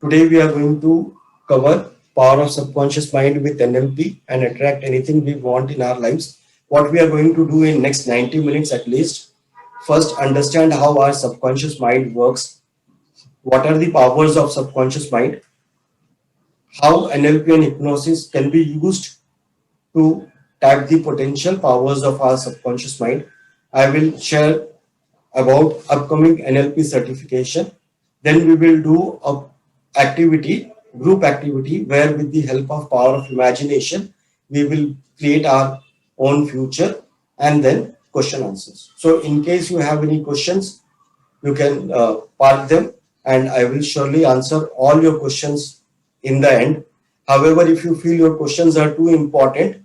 Today we are going to cover power of subconscious mind with NLP and attract anything we want in our lives. What we are going to do in next 90 minutes at least. First, understand how our subconscious mind works. What are the powers of subconscious mind? How NLP and hypnosis can be used to tap the potential powers of our subconscious mind. I will share about upcoming NLP certification. Then we will do a activity, group activity, where with the help of power of imagination, we will create our own future, and then question answers. So in case you have any questions, you can park them, and I will surely answer all your questions in the end. However, if you feel your questions are too important,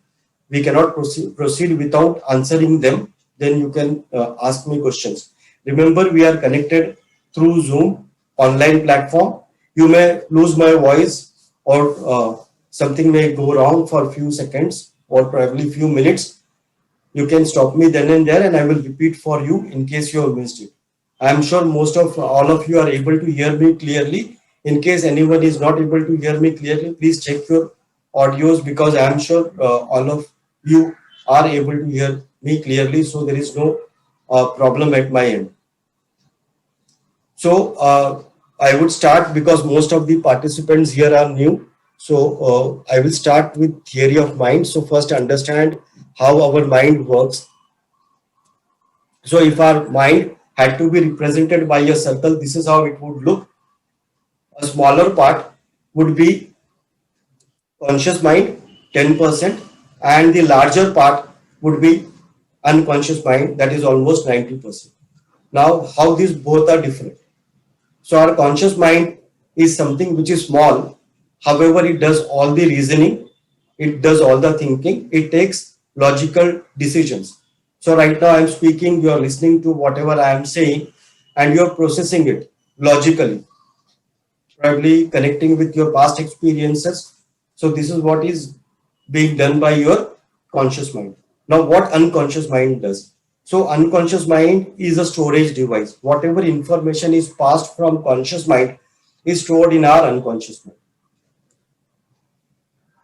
we cannot proceed without answering them, then you can ask me questions. Remember, we are connected through Zoom online platform. You may lose my voice, or something may go wrong for a few seconds or probably few minutes. You can stop me then and there, and I will repeat for you in case you have missed it. I am sure most of all of you are able to hear me clearly. In case anyone is not able to hear me clearly, please check your audios, because I am sure all of you are able to hear me clearly. So there is no problem at my end. So I would start, because most of the participants here are new. So I will start with theory of mind. So first, understand how our mind works. So if our mind had to be represented by a circle, this is how it would look. A smaller part would be conscious mind, 10%, and the larger part would be unconscious mind, that is almost 90%. Now, how these both are different? So our conscious mind is something which is small. However, it does all the reasoning, it does all the thinking, it takes logical decisions. So right now I'm speaking, you are listening to whatever I am saying, and you are processing it logically, probably connecting with your past experiences. So this is what is being done by your conscious mind. Now, what unconscious mind does? So unconscious mind is a storage device. Whatever information is passed from conscious mind is stored in our unconscious mind.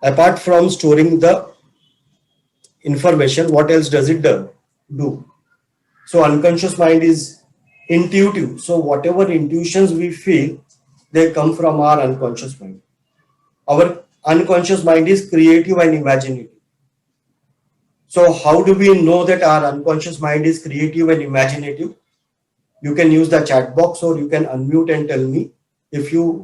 Apart from storing the information, what else does it do? So unconscious mind is intuitive. So whatever intuitions we feel, they come from our unconscious mind. Our unconscious mind is creative and imaginative. So how do we know that our unconscious mind is creative and imaginative? You can use the chat box, or you can unmute and tell me if you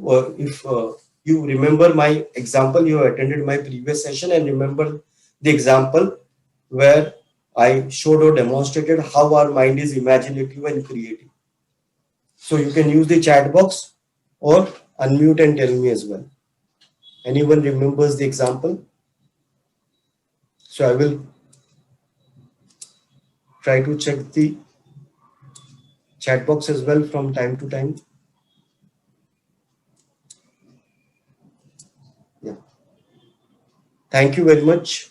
remember my example. You attended my previous session and remember the example where I showed or demonstrated how our mind is imaginative and creative. So you can use the chat box or unmute and tell me as well. Anyone remembers the example? So I will try to check the chat box as well from time to time. Yeah. Thank you very much.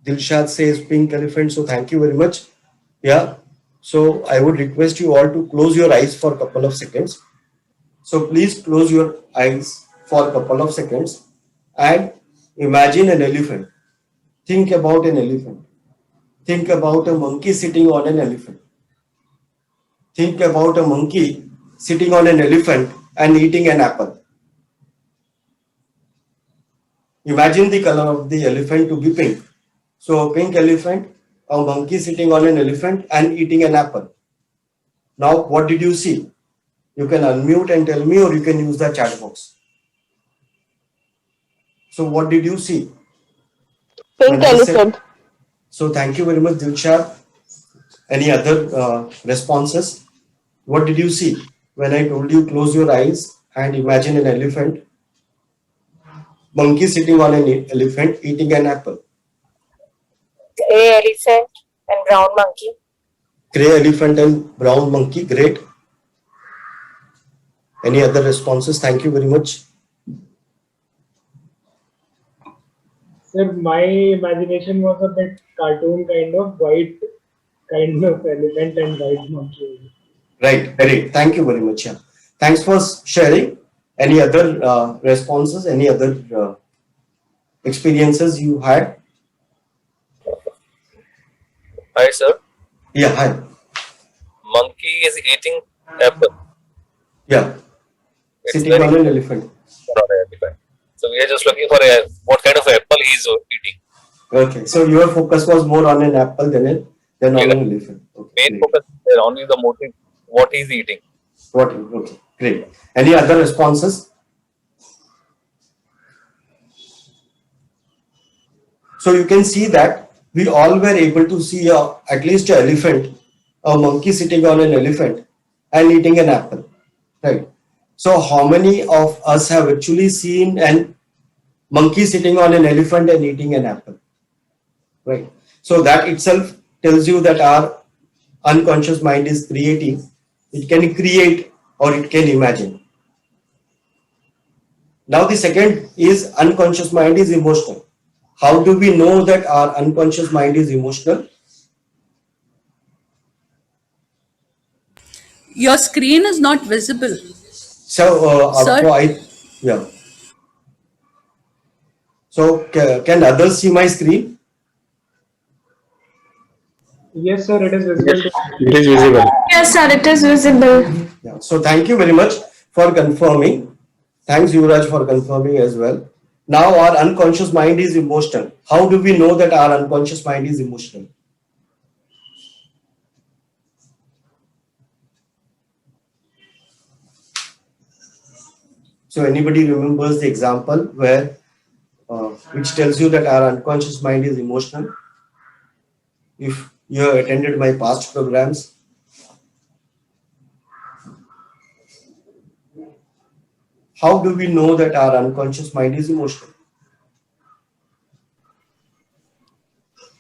Dilshad says pink elephant. So thank you very much. Yeah. So I would request you all to close your eyes for a couple of seconds. So please close your eyes for a couple of seconds and imagine an elephant. Think about an elephant. Think about a monkey sitting on an elephant. Think about a monkey sitting on an elephant and eating an apple. Imagine the color of the elephant to be pink. So a pink elephant, a monkey sitting on an elephant and eating an apple. Now what did you see? You can unmute and tell me, or you can use the chat box. So what did you see? Pink elephant. So thank you very much, Dilshad. Any other responses? What did you see when I told you close your eyes and imagine an elephant, monkey sitting on an elephant eating an apple? Gray elephant and brown monkey. Gray elephant and brown monkey. Great. Any other responses? Thank you very much. Sir, my imagination was a bit cartoon kind of white kind of elephant and white monkey. Right. Great. Thank you very much. Yeah. Thanks for sharing. Any other responses? Any other experiences you had? Hi, sir. Yeah. Hi. Monkey is eating apple. Yeah. It's Sitting very on an elephant. not elephant. So we are just looking for what kind of apple he's eating. Okay. So your focus was more on an apple than on Yeah. an elephant. Okay. Main Great. focus is there, only the motive, what he's eating. What? Okay. Great. Any other responses? So you can see that we all were able to see at least an elephant, a monkey sitting on an elephant and eating an apple, right? So how many of us have actually seen an monkey sitting on an elephant and eating an apple, right? So that itself tells you that our unconscious mind is creating. It can create or it can imagine. Now the second is unconscious mind is emotional. How do we know that our unconscious mind is emotional? Your screen is not visible. So, Sir? yeah. So, can others see my screen? Yes, sir, it is visible. It is visible. Yes, sir, it is visible. Yeah. So, thank you very much for confirming. Thanks, Yuvraj, for confirming as well. Now, our unconscious mind is emotional. How do we know that our unconscious mind is emotional? So, anybody remembers the example where which tells you that our unconscious mind is emotional? If you have attended my past programs, how do we know that our unconscious mind is emotional?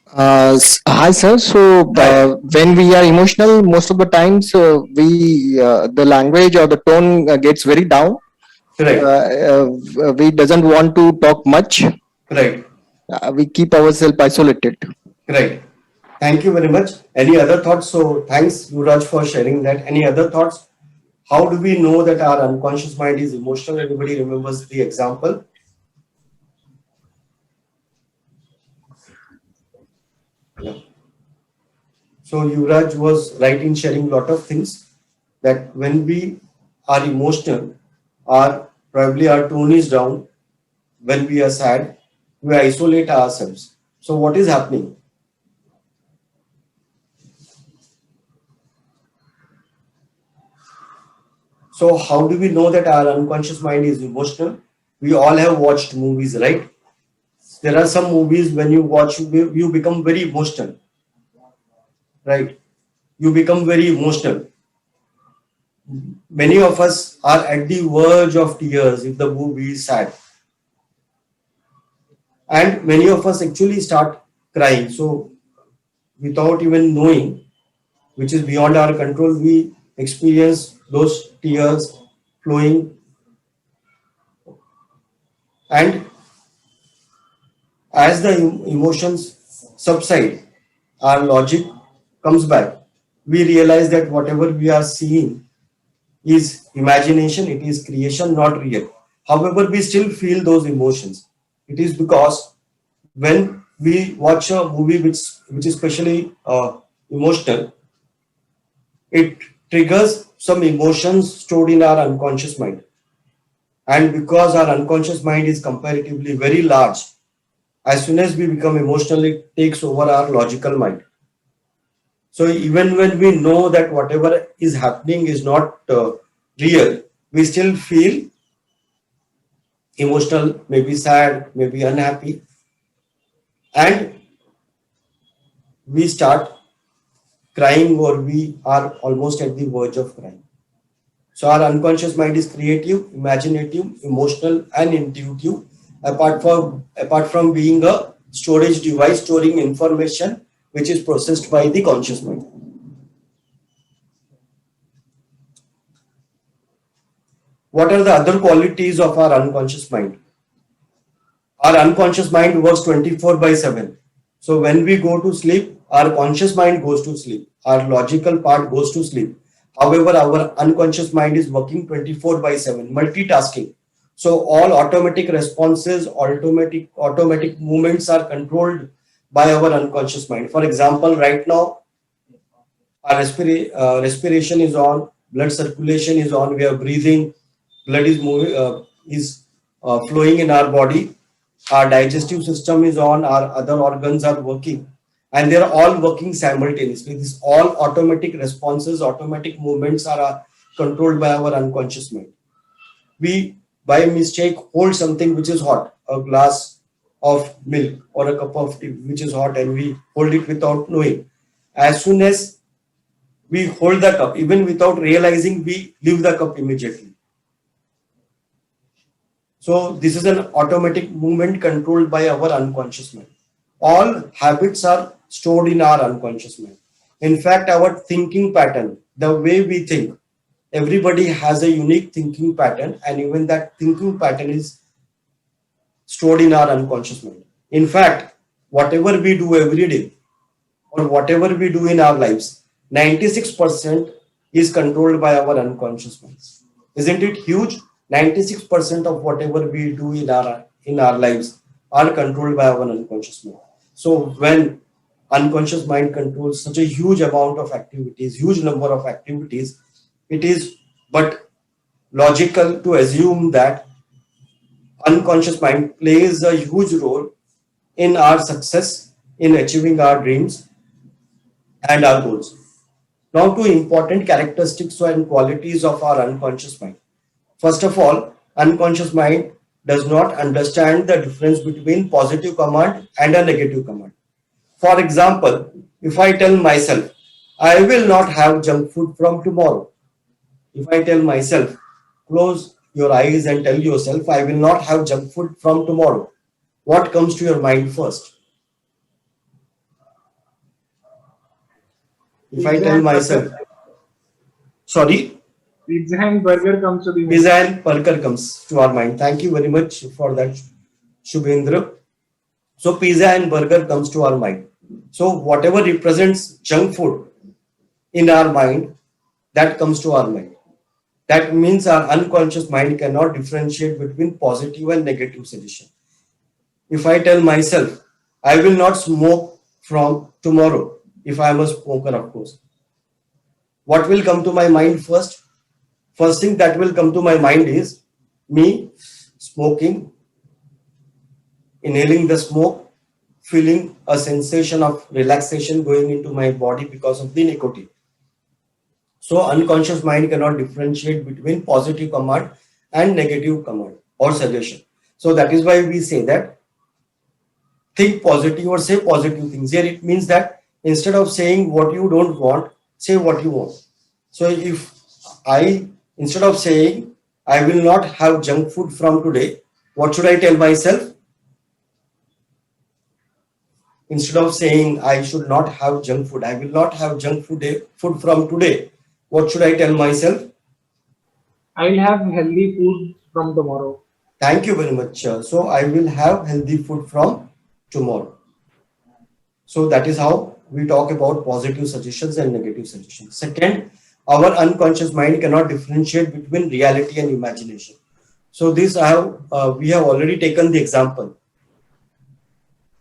Hi, sir. So, when we are emotional, most of the times the language or the tone gets very down. Right, We doesn't want to talk much. right, We keep ourselves isolated. right. Thank you very much. Any other thoughts? So, thanks, Yuvraj, for sharing that. Any other thoughts? How do we know that our unconscious mind is emotional? Anybody remembers the example? Yeah. So, Yuvraj was right in sharing a lot of things that when we are emotional, probably our tone is down. When we are sad, we isolate ourselves. So, what is happening? So, how do we know that our unconscious mind is emotional? We all have watched movies, right? There are some movies when you watch, you become very emotional, right? You become very emotional. Many of us are at the verge of tears if the movie is sad. And many of us actually start crying. So, without even knowing, which is beyond our control, we experience those tears flowing. And as the emotions subside, our logic comes back. We realize that whatever we are seeing is imagination, it is creation, not real. However, we still feel those emotions. It is because when we watch a movie which is especially emotional, it triggers some emotions stored in our unconscious mind. And because our unconscious mind is comparatively very large, as soon as we become emotional, it takes over our logical mind. So even when we know that whatever is happening is not real, we still feel emotional, maybe sad, maybe unhappy, and we start crying or we are almost at the verge of crying. So our unconscious mind is creative, imaginative, emotional, and intuitive. Apart from being a storage device storing information which is processed by the conscious mind. What are the other qualities of our unconscious mind? Our unconscious mind works 24/7. So when we go to sleep, our conscious mind goes to sleep. Our logical part goes to sleep. However, our unconscious mind is working 24/7, multitasking. So all automatic responses, automatic movements are controlled by our unconscious mind. For example, right now, our respiration is on, blood circulation is on, we are breathing, blood is moving, flowing in our body, our digestive system is on, our other organs are working, and they are all working simultaneously. These all automatic responses, automatic movements are controlled by our unconscious mind. We by mistake hold something which is hot, a glass of milk or a cup of tea which is hot, and we hold it without knowing. As soon as we hold the cup, even without realizing, we leave the cup immediately. So this is an automatic movement controlled by our unconscious mind. All habits are stored in our unconscious mind. In fact, our thinking pattern, the way we think, everybody has a unique thinking pattern, and even that thinking pattern is stored in our unconscious mind. In fact, whatever we do every day or whatever we do in our lives, 96% is controlled by our unconscious minds. Isn't it huge? 96% of whatever we do in our lives are controlled by our unconscious mind. So when unconscious mind controls such a huge amount of activities, huge number of activities, it is but logical to assume that unconscious mind plays a huge role in our success, in achieving our dreams and our goals. Now, two important characteristics and qualities of our unconscious mind. First of all, unconscious mind does not understand the difference between positive command and a negative command. For example, if I tell myself, I will not have junk food from tomorrow. If I tell myself, close your eyes and tell yourself, I will not have junk food from tomorrow, what comes to your mind first? If I tell myself, sorry, Pizza and burger comes to the mind. pizza and burger comes to our mind. Thank you very much for that, Shubhendra. So pizza and burger comes to our mind. So whatever represents junk food in our mind, that comes to our mind. That means our unconscious mind cannot differentiate between positive and negative suggestion. If I tell myself, I will not smoke from tomorrow, if I am a smoker, of course, what will come to my mind first? First thing that will come to my mind is me smoking, inhaling the smoke, feeling a sensation of relaxation going into my body because of the nicotine. So unconscious mind cannot differentiate between positive command and negative command or suggestion. So that is why we say that think positive or say positive things. Here it means that instead of saying what you don't want, say what you want. So if instead of saying I will not have junk food from today, what should I tell myself? Instead of saying I should not have junk food, I will not have junk food from today, what should I tell myself? I'll have healthy food from tomorrow. Thank you very much. So I will have healthy food from tomorrow. So that is how we talk about positive suggestions and negative suggestions. Second, our unconscious mind cannot differentiate between reality and imagination. So this we have already taken the example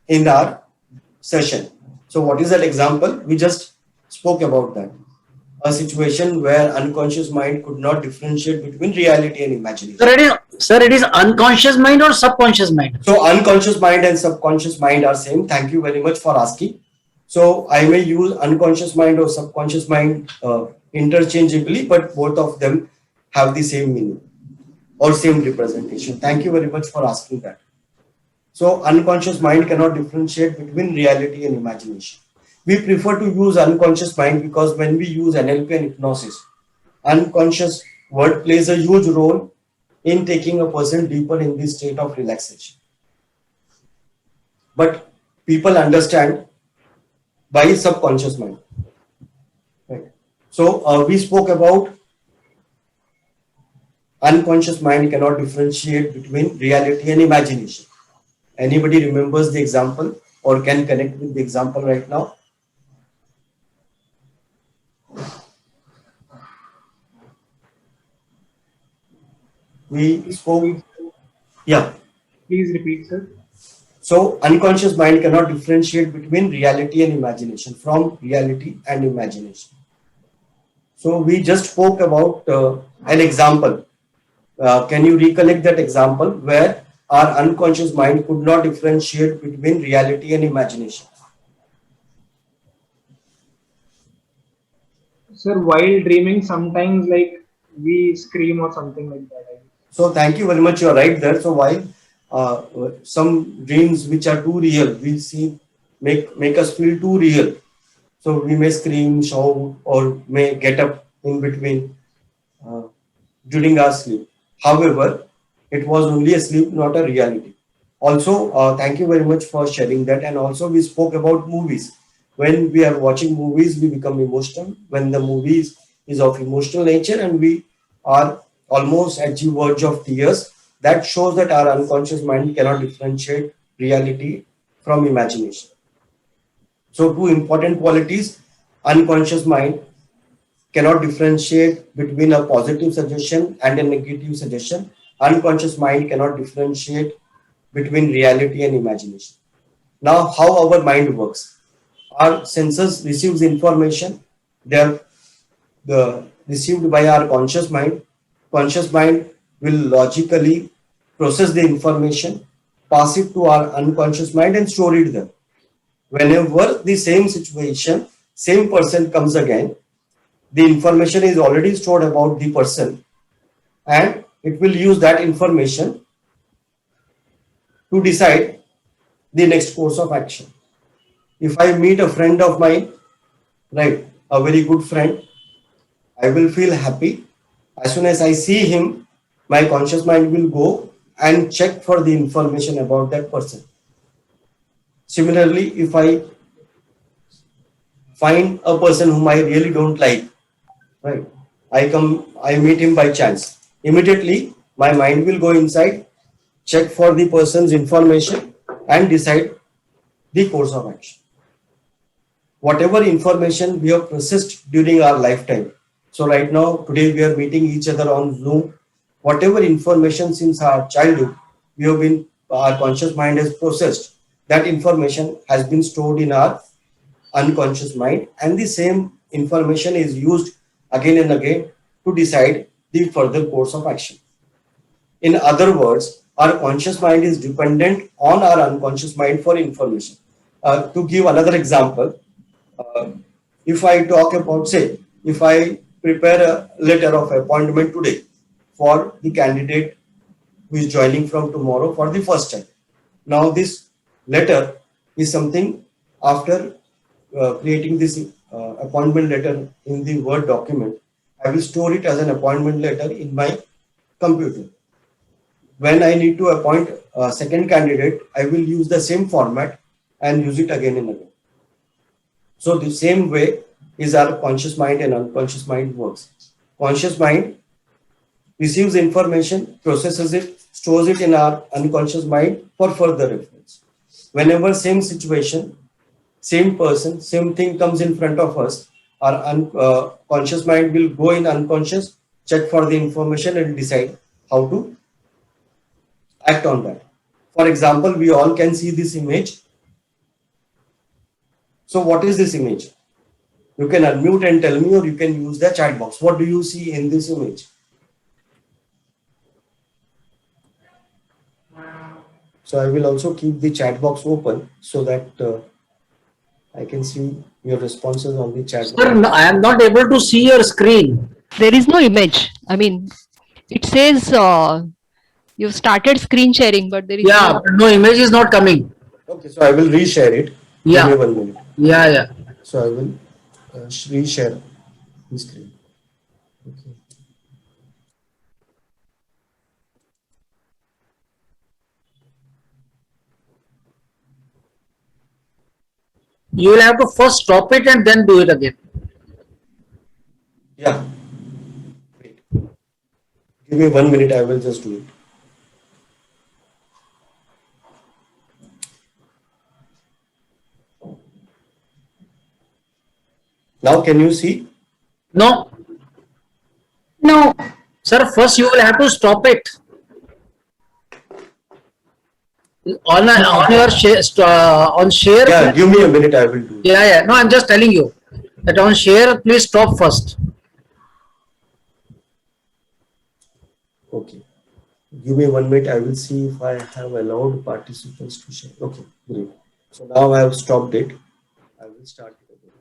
in our session. So what is that example? We just spoke about that. A situation where unconscious mind could not differentiate between reality and imagination. Sir, it is unconscious mind or subconscious mind? So unconscious mind and subconscious mind are same. Thank you very much for asking. So I may use unconscious mind or subconscious mind interchangeably, but both of them have the same meaning or same representation. Thank you very much for asking that. So unconscious mind cannot differentiate between reality and imagination. We prefer to use unconscious mind because when we use NLP and hypnosis, unconscious word plays a huge role in taking a person deeper in the state of relaxation. But people understand by subconscious mind. Right. So we spoke about unconscious mind cannot differentiate between reality and imagination. Anybody remembers the example or can connect with the example right now? we spoke. Yeah. Please repeat, sir. So unconscious mind cannot differentiate between reality and imagination, from reality and imagination. So we just spoke about an example. Can you recollect that example where our unconscious mind could not differentiate between reality and imagination? Sir, while dreaming, sometimes like we scream or something like that. I guess. So thank you very much. You're right there. So while some dreams which are too real, we see make us feel too real. So we may scream, shout, or may get up in between during our sleep. However, it was only a sleep, not a reality. Also, thank you very much for sharing that. And also, we spoke about movies. When we are watching movies, we become emotional. When the movie is of emotional nature and we are almost at the verge of tears, that shows that our unconscious mind cannot differentiate reality from imagination. So, two important qualities: unconscious mind cannot differentiate between a positive suggestion and a negative suggestion. Unconscious mind cannot differentiate between reality and imagination. Now, how our mind works? Our senses receives information. They are received by our conscious mind. Conscious mind will logically process the information, pass it to our unconscious mind, and store it there. Whenever the same situation, same person comes again, the information is already stored about the person, and it will use that information to decide the next course of action. If I meet a friend of mine, right, a very good friend, I will feel happy. As soon as I see him, my conscious mind will go and check for the information about that person. Similarly, if I find a person whom I really don't like, right, I meet him by chance. Immediately, my mind will go inside, check for the person's information, and decide the course of action. Whatever information we have processed during our lifetime. So right now, today we are meeting each other on Zoom. Whatever information since our childhood, our conscious mind has processed. That information has been stored in our unconscious mind, and the same information is used again and again to decide the further course of action. In other words, our conscious mind is dependent on our unconscious mind for information. To give another example, if I talk about, say, if I prepare a letter of appointment today for the candidate who is joining from tomorrow for the first time. Now this letter is something after creating this appointment letter in the Word document, I will store it as an appointment letter in my computer. When I need to appoint a second candidate, I will use the same format and use it again and again. So the same way is our conscious mind and unconscious mind works. Conscious mind receives information, processes it, stores it in our unconscious mind for further reference. Whenever same situation, same person, same thing comes in front of us, our conscious mind will go in unconscious, check for the information and decide how to act on that. For example, we all can see this image. So what is this image? You can unmute and tell me, or you can use the chat box. What do you see in this image? So I will also keep the chat box open so that I can see your responses on the chat box. Sir, no, I am not able to see your screen. There is no image. I mean, it says you've started screen sharing, but there is Yeah, but no image is not coming. Okay, so I will reshare it. Yeah. Give me 1 minute. Yeah. So I will reshare the screen. Okay. You will have to first stop it and then do it again. Yeah. Wait. Give me 1 minute. I will just do it. Now, can you see? No. No. Sir, first you will have to stop it. On your share, on share. Yeah, give me a minute, I will do it. Yeah, yeah. No, I'm just telling you that on share, please stop first. Okay. Give me 1 minute, I will see if I have allowed participants to share. Okay, great. So now I have stopped it. I will start it again.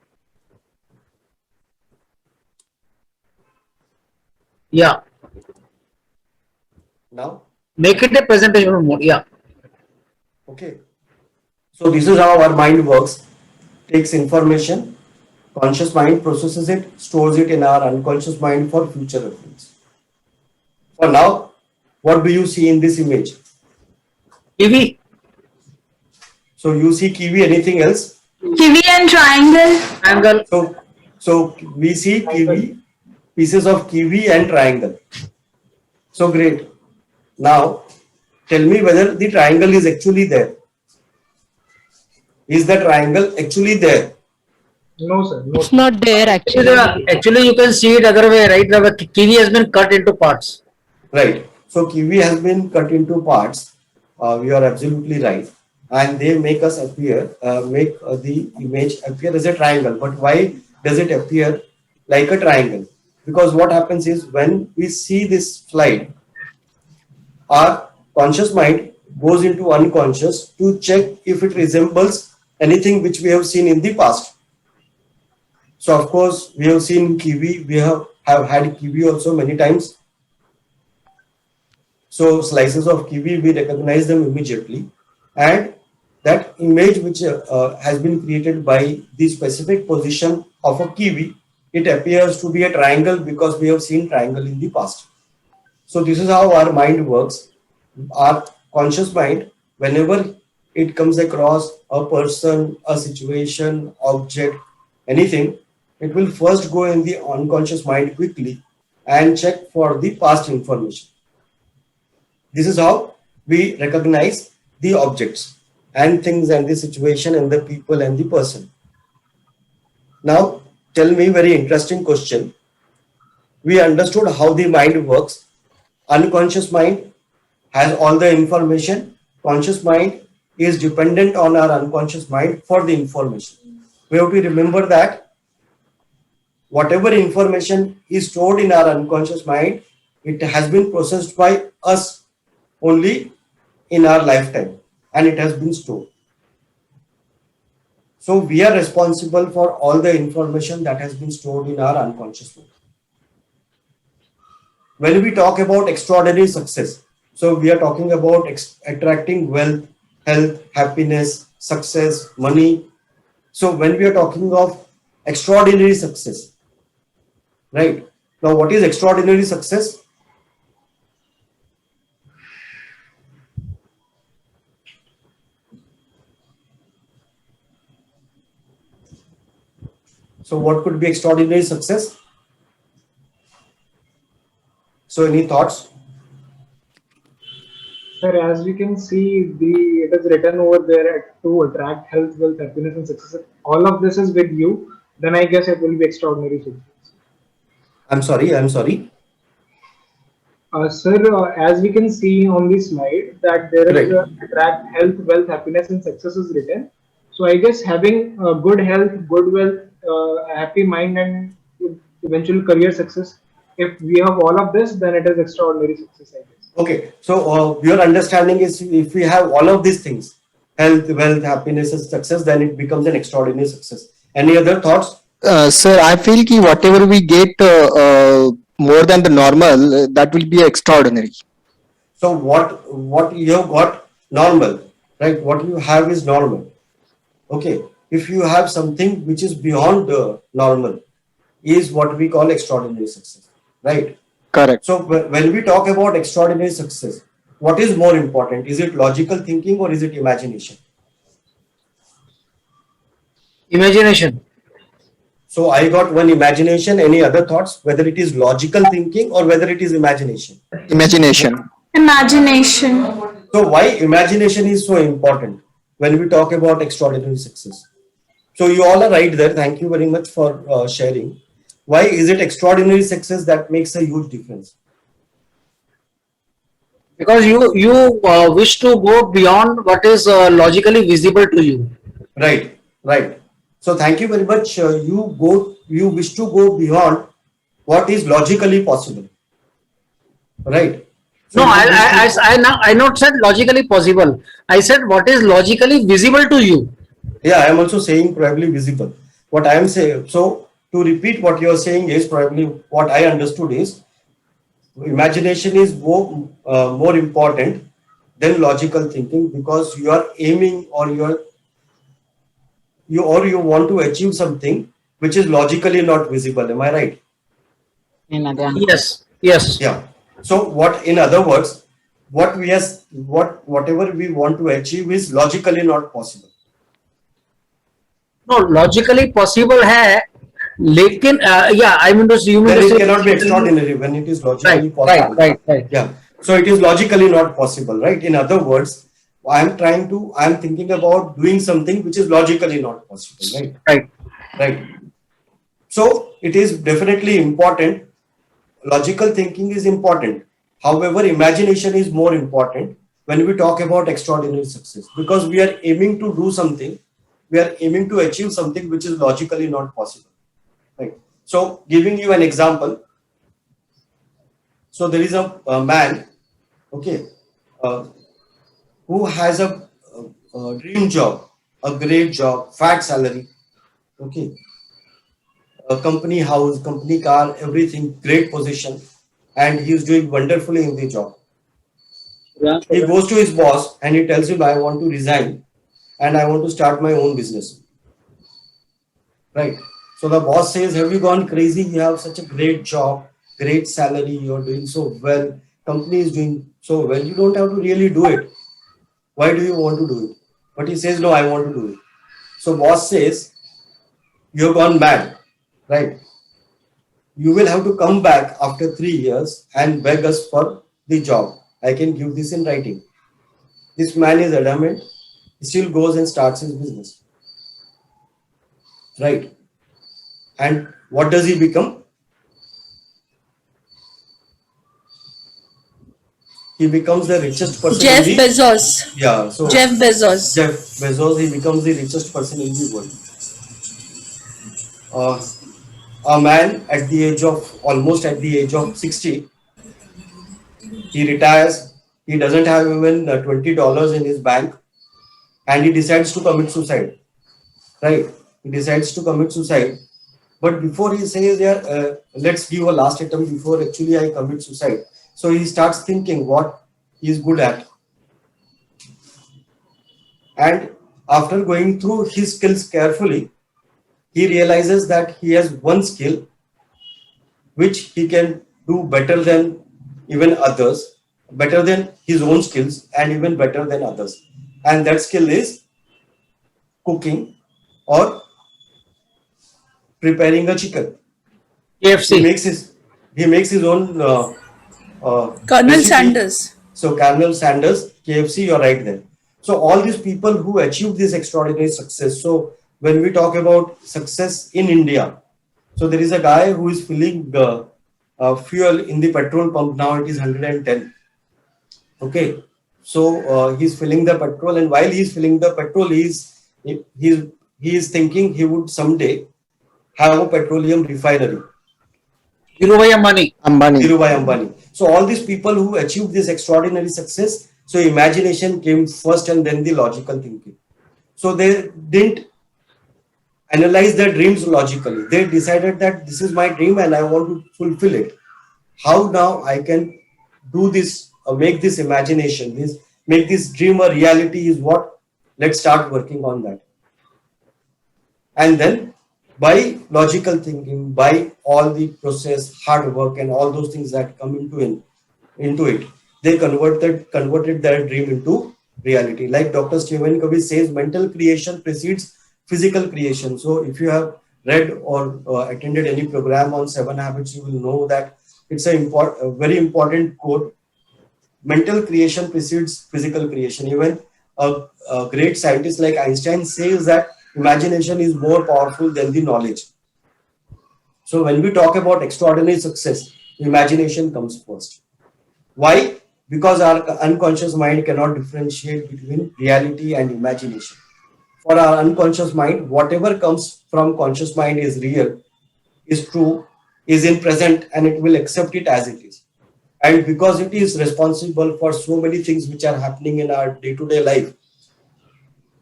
Yeah. Now, Make it a presentation mode. Yeah. okay. So this is how our mind works. Takes information, conscious mind processes it, stores it in our unconscious mind for future reference. For now, what do you see in this image? TV. So you see kiwi, anything else? Kiwi and triangle. Angle. So we see kiwi, pieces of kiwi and triangle. So great. Now, tell me whether the triangle is actually there. Is the triangle actually there? No, sir. No. It's not there actually. Actually, you can see it other way, right? The kiwi has been cut into parts. Right. So kiwi has been cut into parts. You are absolutely right. And they make us appear, make the image appear as a triangle. But why does it appear like a triangle? Because what happens is when we see this slide, our conscious mind goes into unconscious to check if it resembles anything which we have seen in the past. So of course, we have seen kiwi, we have had kiwi also many times. So slices of kiwi, we recognize them immediately. And that image which has been created by the specific position of a kiwi, it appears to be a triangle because we have seen triangle in the past. So this is how our mind works. Our conscious mind, whenever it comes across a person, a situation, object, anything, it will first go in the unconscious mind quickly and check for the past information. This is how we recognize the objects and things and the situation and the people and the person. Now, tell me very interesting question. We understood how the mind works. Unconscious mind has all the information. Conscious mind is dependent on our unconscious mind for the information. We have to remember that whatever information is stored in our unconscious mind, it has been processed by us only in our lifetime and it has been stored. So we are responsible for all the information that has been stored in our unconscious mind. When we talk about extraordinary success, so we are talking about attracting wealth, health, happiness, success, money. So when we are talking of extraordinary success, right? Now what is extraordinary success? So what could be extraordinary success? So any thoughts? Sir, as we can see, it is written over there to attract health, wealth, happiness, and success. If all of this is with you, then I guess it will be extraordinary success. I'm sorry. Sir, as we can see on the slide that there is Right. attract health, wealth, happiness, and success is written. So I guess having good health, good wealth, a happy mind, and eventual career success. If we have all of this, then it is extraordinary success, I guess. Okay. So your understanding is if we have all of these things, health, wealth, happiness, and success, then it becomes an extraordinary success. Any other thoughts? Sir, I feel ki whatever we get more than the normal, that will be extraordinary. So what you have got normal, right? What you have is normal. Okay. If you have something which is beyond the normal, is what we call extraordinary success, right? Correct. So when we talk about extraordinary success, what is more important? Is it logical thinking or is it imagination? Imagination. So I got one imagination. Any other thoughts? Whether it is logical thinking or whether it is imagination. Imagination. Imagination. So why imagination is so important when we talk about extraordinary success? So you all are right there. Thank you very much for sharing. Why is it extraordinary success that makes a huge difference? Because you wish to go beyond what is logically visible to you. Right, right. So thank you very much. You wish to go beyond what is logically possible. Right. So No, you wish to- I not said logically possible. I said what is logically visible to you. Yeah, I am also saying probably visible. What I am saying, so to repeat what you are saying is probably what I understood is imagination is more important than logical thinking because you are aiming or you want to achieve something which is logically not visible. Am I right? Yes, yes. Yeah. So what, in other words, whatever we want to achieve is logically not possible. No, logically possible है, लेकिन yeah, I mean to you mean Then to it say cannot be extraordinary when it is logically right, possible. right. Yeah. So it is logically not possible, right? In other words, I'm thinking about doing something which is logically not possible, right? Right. Right. So it is definitely important. Logical thinking is important. However, imagination is more important when we talk about extraordinary success because we are aiming to do something, we are aiming to achieve something which is logically not possible. Right. So, giving you an example. So, there is a man, okay, who has a dream job, a great job, fat salary, okay, a company house, company car, everything, great position, and he is doing wonderfully in the job. He goes to his boss and he tells him, I want to resign and I want to start my own business. Right. So the boss says, have you gone crazy? You have such a great job, great salary, you're doing so well, company is doing so well, you don't have to really do it. Why do you want to do it? But he says, no, I want to do it. So boss says, you've gone mad, right? You will have to come back after 3 years and beg us for the job. I can give this in writing. This man is adamant. He still goes and starts his business. Right. And what does he become? He becomes the richest person. Jeff in the, Bezos. Yeah. So Jeff Bezos. Jeff Bezos, he becomes the richest person in the world. A man at the age of almost at the age of 60, he retires. He doesn't have even $20 in his bank, and he decides to commit suicide. Right? He decides to commit suicide, but before he says, "Yeah, let's give a last attempt before actually I commit suicide." So he starts thinking what he is good at, and after going through his skills carefully, he realizes that he has one skill which he can do better than even others, better than his own skills, and even better than others. And that skill is cooking or preparing a chicken. KFC. He makes his own Colonel recipe. Sanders. So Colonel Sanders, KFC, you're right there. So all these people who achieve this extraordinary success. So when we talk about success in India, so there is a guy who is filling fuel in the petrol pump. Now it is 110. Okay. So he's filling the petrol, and while he's filling the petrol, he is thinking he would someday have a petroleum refinery. Dhirubhai Ambani. Dhirubhai Ambani. So all these people who achieved this extraordinary success, so imagination came first and then the logical thinking. So they didn't analyze their dreams logically. They decided that this is my dream and I want to fulfill it. How now I can do this, make this imagination, make this dream a reality is what, let's start working on that. And then by logical thinking, by all the process, hard work and all those things that come into it, they converted their dream into reality. Like Dr. Stephen Covey says, mental creation precedes physical creation. So if you have read or attended any program on 7 habits, you will know that it's a very important quote. Mental creation precedes physical creation. Even a great scientist like Einstein says that imagination is more powerful than the knowledge. So when we talk about extraordinary success, imagination comes first. Why? because our unconscious mind cannot differentiate between reality and imagination. For our unconscious mind, whatever comes from conscious mind is real, is true, is in present, and it will accept it as it is. And because it is responsible for so many things which are happening in our day-to-day life,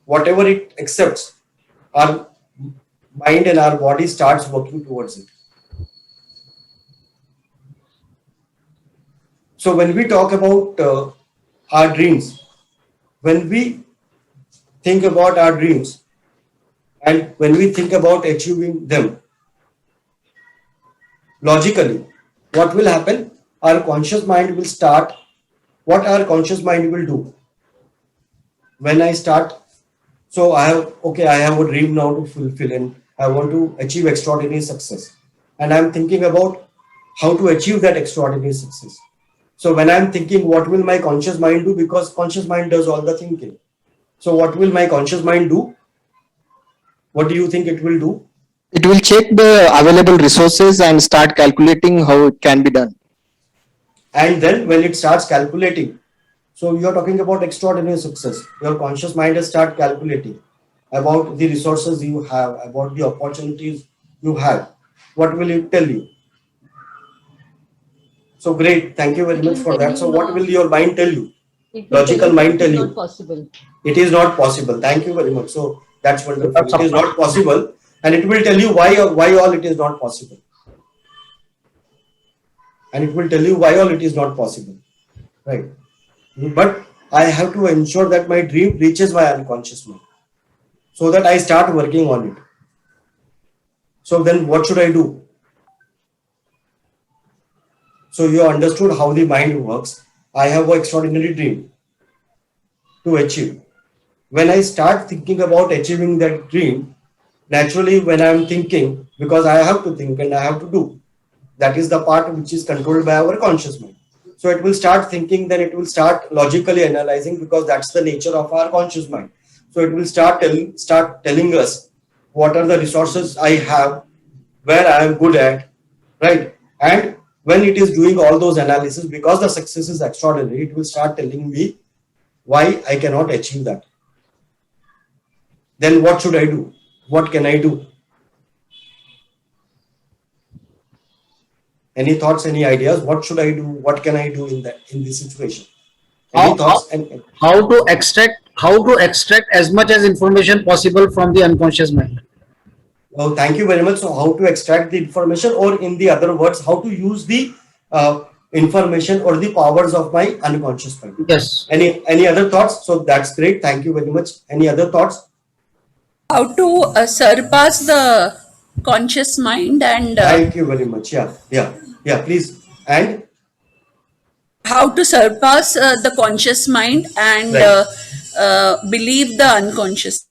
whatever it accepts, our mind and our body starts working towards it. So when we talk about our dreams, when we think about our dreams and when we think about achieving them, logically, what will happen? Our conscious mind will start. What our conscious mind will do? When I start, so I have a dream now to fulfill and I want to achieve extraordinary success. And I'm thinking about how to achieve that extraordinary success. So when I'm thinking, what will my conscious mind do? Because conscious mind does all the thinking. So what will my conscious mind do? What do you think it will do? It will check the available resources and start calculating how it can be done. And then when it starts calculating, so you're talking about extraordinary success. Your conscious mind has start calculating about the resources you have, about the opportunities you have. What will it tell you? So great. Thank you very much for that. So what will your mind tell you? Logical mind tell you. Possible. It is not possible. Thank you very much. So that's wonderful. It is not possible. And it will tell you why all it is not possible. And it will tell you why all it is not possible. Right. But I have to ensure that my dream reaches my unconscious mind, so that I start working on it. So then what should I do? So you understood how the mind works. I have an extraordinary dream to achieve. When I start thinking about achieving that dream, naturally when I am thinking, because I have to think and I have to do, that is the part which is controlled by our conscious mind. So it will start thinking, then it will start logically analyzing, because that's the nature of our conscious mind. So it will start telling us what are the resources I have, where I am good at, right? And when it is doing all those analysis, because the success is extraordinary, it will start telling me why I cannot achieve that. Then what should I do? What can I do? Any thoughts, any ideas? What should I do? What can I do in this situation? Any thoughts? How to extract as much as information possible from the unconscious mind? Oh, thank you very much. So how to extract the information, or in the other words, how to use the information or the powers of my unconscious mind. Yes. Any other thoughts? So that's great. Thank you very much. Any other thoughts? How to surpass the conscious mind and Thank you very much. Yeah. Please. And how to surpass the conscious mind and Right. believe the unconscious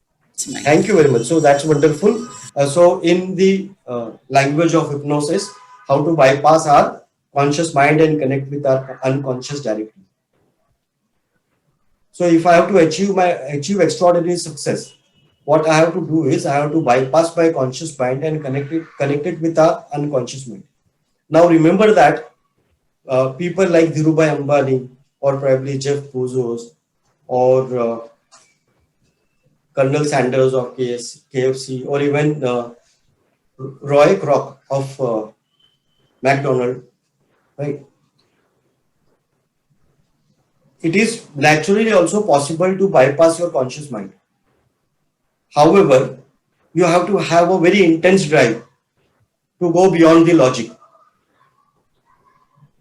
mind. thank you very much. So that's wonderful. So in the language of hypnosis, how to bypass our conscious mind and connect with our unconscious directly. So if I have to achieve extraordinary success, what I have to do is I have to bypass my conscious mind and connect it with our unconscious mind. Now remember that people like Dhirubhai Ambani, or probably Jeff Bezos, or Colonel Sanders of KFC, or even Roy Kroc of McDonald's, right? It is naturally also possible to bypass your conscious mind. However, you have to have a very intense drive to go beyond the logic.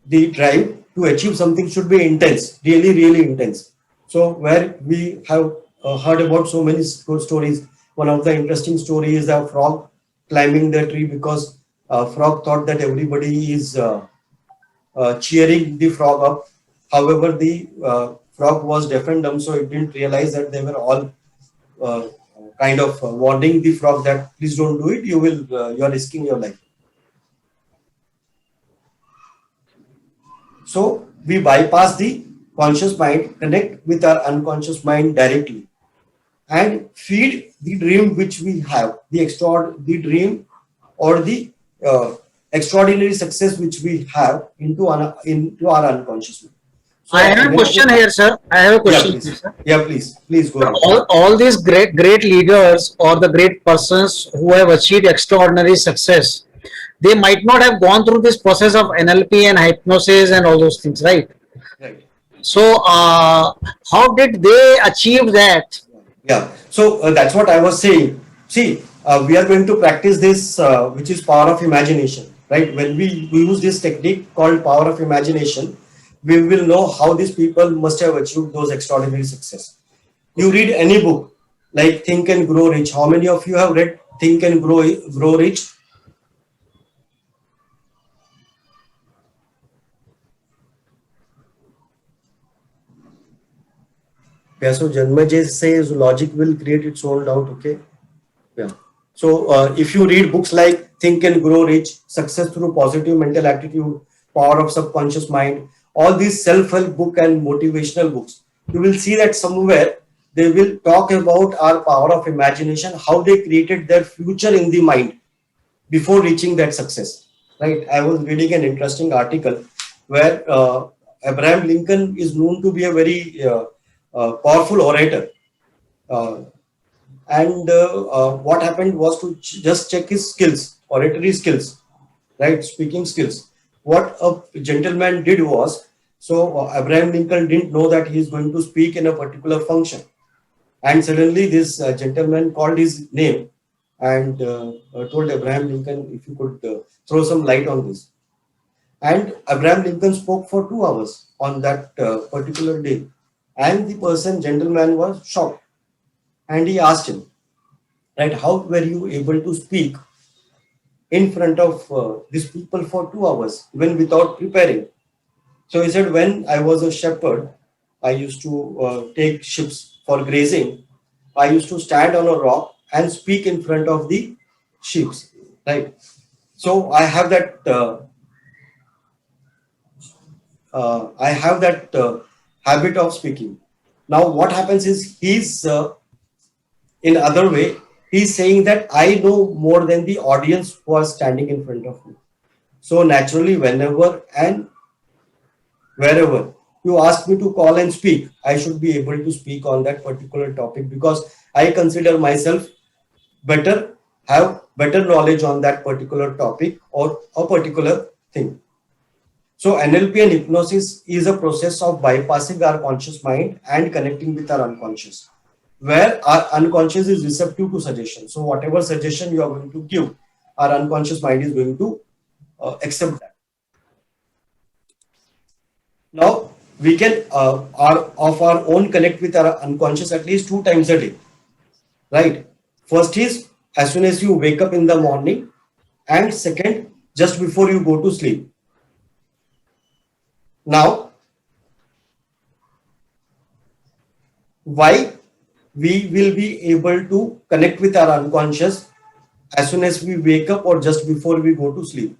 The drive to achieve something should be intense, really, really intense. So where we have heard about so many stories, one of the interesting stories is a frog climbing the tree, because frog thought that everybody is cheering the frog up. However, the frog was deaf and dumb, so it didn't realize that they were all kind of warning the frog that please don't do it, you are risking your life. So we bypass the conscious mind, connect with our unconscious mind directly, and feed the dream which we have, the dream or the extraordinary success which we have into our unconscious mind. I have a question here, sir. I have a Yeah, question, here, please. sir. Yeah, please go ahead. All these great leaders or the great persons who have achieved extraordinary success, they might not have gone through this process of NLP and hypnosis and all those things, right? Right. So, how did they achieve that? Yeah. So that's what I was saying. See, we are going to practice this, which is power of imagination, right? When we use this technique called power of imagination, we will know how these people must have achieved those extraordinary success. You read any book like Think and Grow Rich. How many of you have read Think and Grow Rich? Yeah, so Janmajay says logic will create its own doubt. Okay. Yeah. So if you read books like Think and Grow Rich, Success Through Positive Mental Attitude, Power of Subconscious Mind, all these self-help book and motivational books, you will see that somewhere they will talk about our power of imagination, how they created their future in the mind before reaching that success. Right. I was reading an interesting article where Abraham Lincoln is known to be a very powerful orator. And what happened was to just check his skills, oratory skills, right, speaking skills. What a gentleman did was, so Abraham Lincoln didn't know that he is going to speak in a particular function, and suddenly this gentleman called his name and told Abraham Lincoln, if you could throw some light on this. And Abraham Lincoln spoke for 2 hours on that particular day, and the gentleman was shocked. And he asked him, right, how were you able to speak in front of these people for 2 hours, even without preparing? So he said, when I was a shepherd, I used to take sheep for grazing. I used to stand on a rock and speak in front of the sheep, right? So I have that habit of speaking. Now what happens is he's in other way, he's saying that I know more than the audience who are standing in front of me. So naturally, whenever and wherever you ask me to call and speak, I should be able to speak on that particular topic, because I consider myself better, have better knowledge on that particular topic or a particular thing. So NLP and hypnosis is a process of bypassing our conscious mind and connecting with our unconscious, where our unconscious is receptive to suggestion. So whatever suggestion you are going to give, our unconscious mind is going to accept that. Now we can of our own connect with our unconscious at least 2 times a day, right? First is as soon as you wake up in the morning, and second just before you go to sleep. Now why we will be able to connect with our unconscious as soon as we wake up or just before we go to sleep?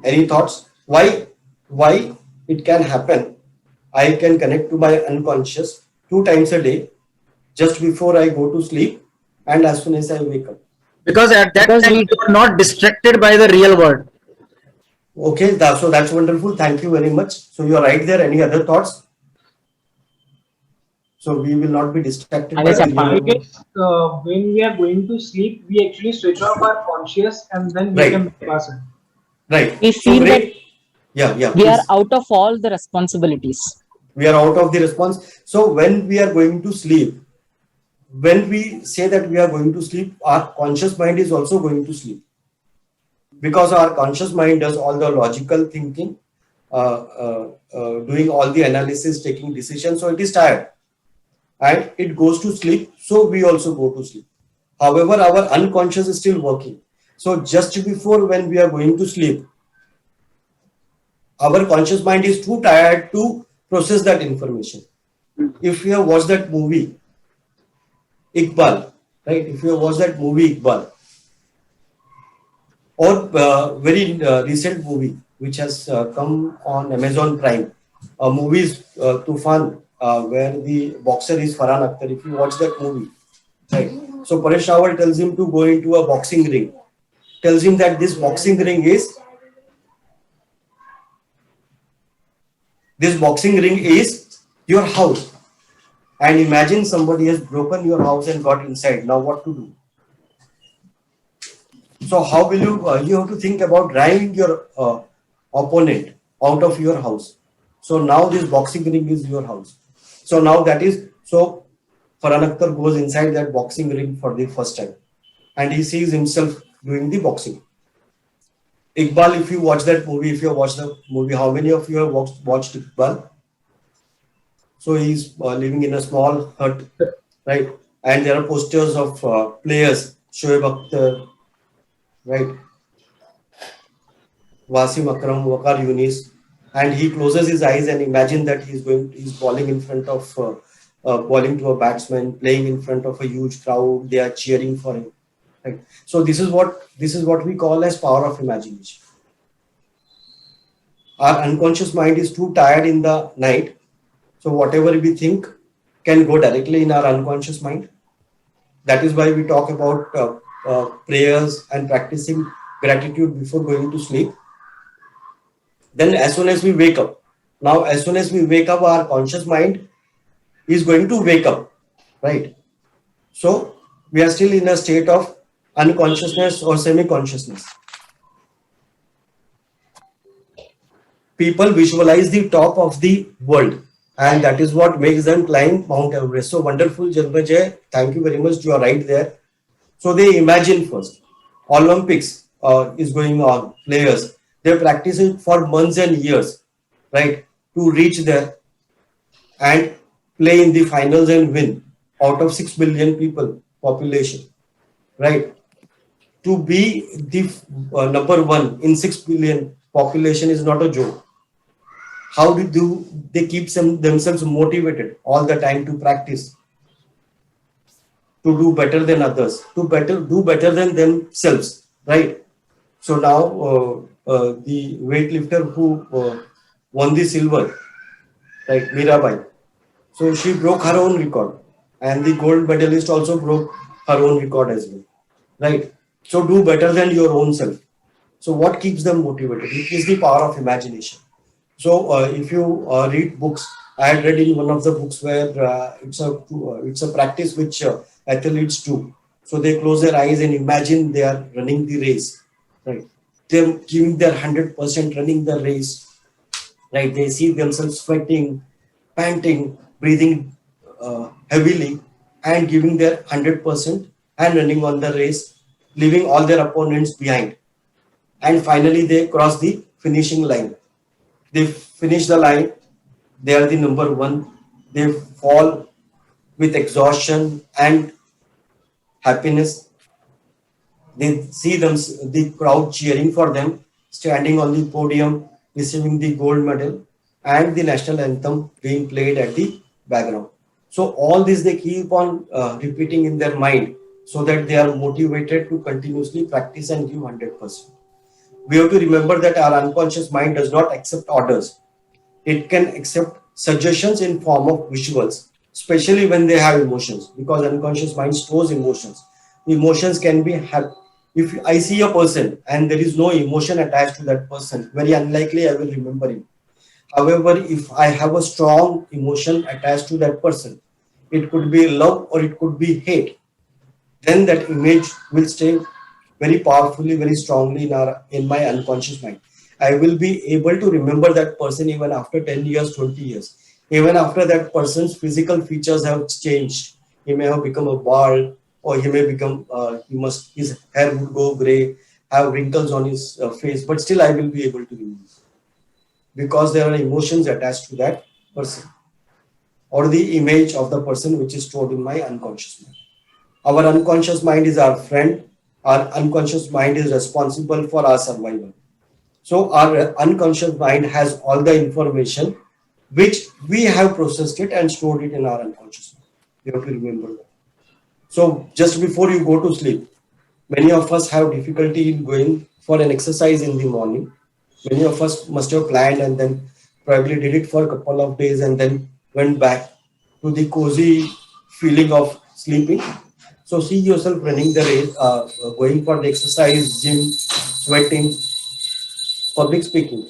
Any thoughts? Why it can happen? I can connect to my unconscious 2 times a day, just before I go to sleep and as soon as I wake up. Because at that time you are not distracted by the real world. Okay, so that's wonderful. Thank you very much. So you are right there. Any other thoughts? So we will not be distracted by the real world. When we are going to sleep, we actually switch off our conscious and then we Right. can pass it. Right. We feel that yeah, we are please. out of all the responsibilities. We are out of the response. So when we are going to sleep, when we say that we are going to sleep, our conscious mind is also going to sleep, because our conscious mind does all the logical thinking, doing all the analysis, taking decisions. So it is tired and it goes to sleep. So we also go to sleep. However, our unconscious is still working. So just before when we are going to sleep, our conscious mind is too tired to process that information. If you have watched that movie, Iqbal, right? If you have watched that movie, Iqbal, or very recent movie which has come on Amazon Prime, a movie is Tufan, where the boxer is Farhan Akhtar. If you watch that movie, right? So Paresh Rawal tells him to go into a boxing ring. Tells him that this boxing ring is your house. And imagine somebody has broken your house and got inside. Now what to do? So how will you have to think about driving your opponent out of your house. So now this boxing ring is your house. So now Farhan Akhtar goes inside that boxing ring for the first time and he sees himself doing the boxing. Iqbal, if you watch that movie, if you have watched the movie, how many of you have watched Iqbal? So he's living in a small hut, right? And there are posters of players, Shoaib Akhtar, right? Wasim Akram, Waqar Yunis, and he closes his eyes and imagine that he's bowling in front of bowling to a batsman, playing in front of a huge crowd. They are cheering for him. Right? So this is what we call as power of imagination. Our unconscious mind is too tired in the night, so whatever we think can go directly in our unconscious mind. That is why we talk about prayers and practicing gratitude before going to sleep. Then as soon as we wake up, our conscious mind is going to wake up, right? So we are still in a state of unconsciousness or semi-consciousness. People visualize the top of the world and that is what makes them climb Mount Everest. So wonderful, Janmajay. Thank you very much. You are right there. So they imagine first. Olympics is going on. Players, they practice it for months and years, right? To reach there and play in the finals and win out of 6 billion people population, right? To be the number one in 6 billion population is not a joke. How do they keep themselves motivated all the time to practice, to do better than others, to do better than themselves, right? So now the weightlifter who won the silver, right, Mirabai. So she broke her own record, and the gold medalist also broke her own record as well, right? So do better than your own self. So what keeps them motivated? It is the power of imagination. So if you read books, I had read in one of the books where it's a practice which athletes do. So they close their eyes and imagine they are running the race, right? They're giving their 100% running the race, right? They see themselves sweating, panting, breathing heavily and giving their 100% and running on the race, leaving all their opponents behind. And finally they cross the finishing line. They finish the line, they are the number one, they fall with exhaustion and happiness. They see the crowd cheering for them, standing on the podium, receiving the gold medal and the national anthem being played at the background. So all this they keep on repeating in their mind so that they are motivated to continuously practice and give 100%. We have to remember that our unconscious mind does not accept orders. It can accept suggestions in form of visuals, especially when they have emotions, because unconscious mind stores emotions. Emotions can be if I see a person and there is no emotion attached to that person, very unlikely I will remember him. However, if I have a strong emotion attached to that person, it could be love or it could be hate, then that image will stay very powerfully, very strongly in my unconscious mind. I will be able to remember that person even after 10 years, 20 years. Even after that person's physical features have changed. He may have become a bald, or he may become, his hair would go grey, have wrinkles on his face, but still I will be able to remember. Because there are emotions attached to that person or the image of the person which is stored in my unconscious mind. Our unconscious mind is our friend. Our unconscious mind is responsible for our survival. So our unconscious mind has all the information which we have processed it and stored it in our unconscious mind. You have to remember that. So just before you go to sleep, many of us have difficulty in going for an exercise in the morning. Many of us must have planned and then probably did it for a couple of days and then went back to the cozy feeling of sleeping. So see yourself running the race, going for the exercise, gym, sweating, public speaking.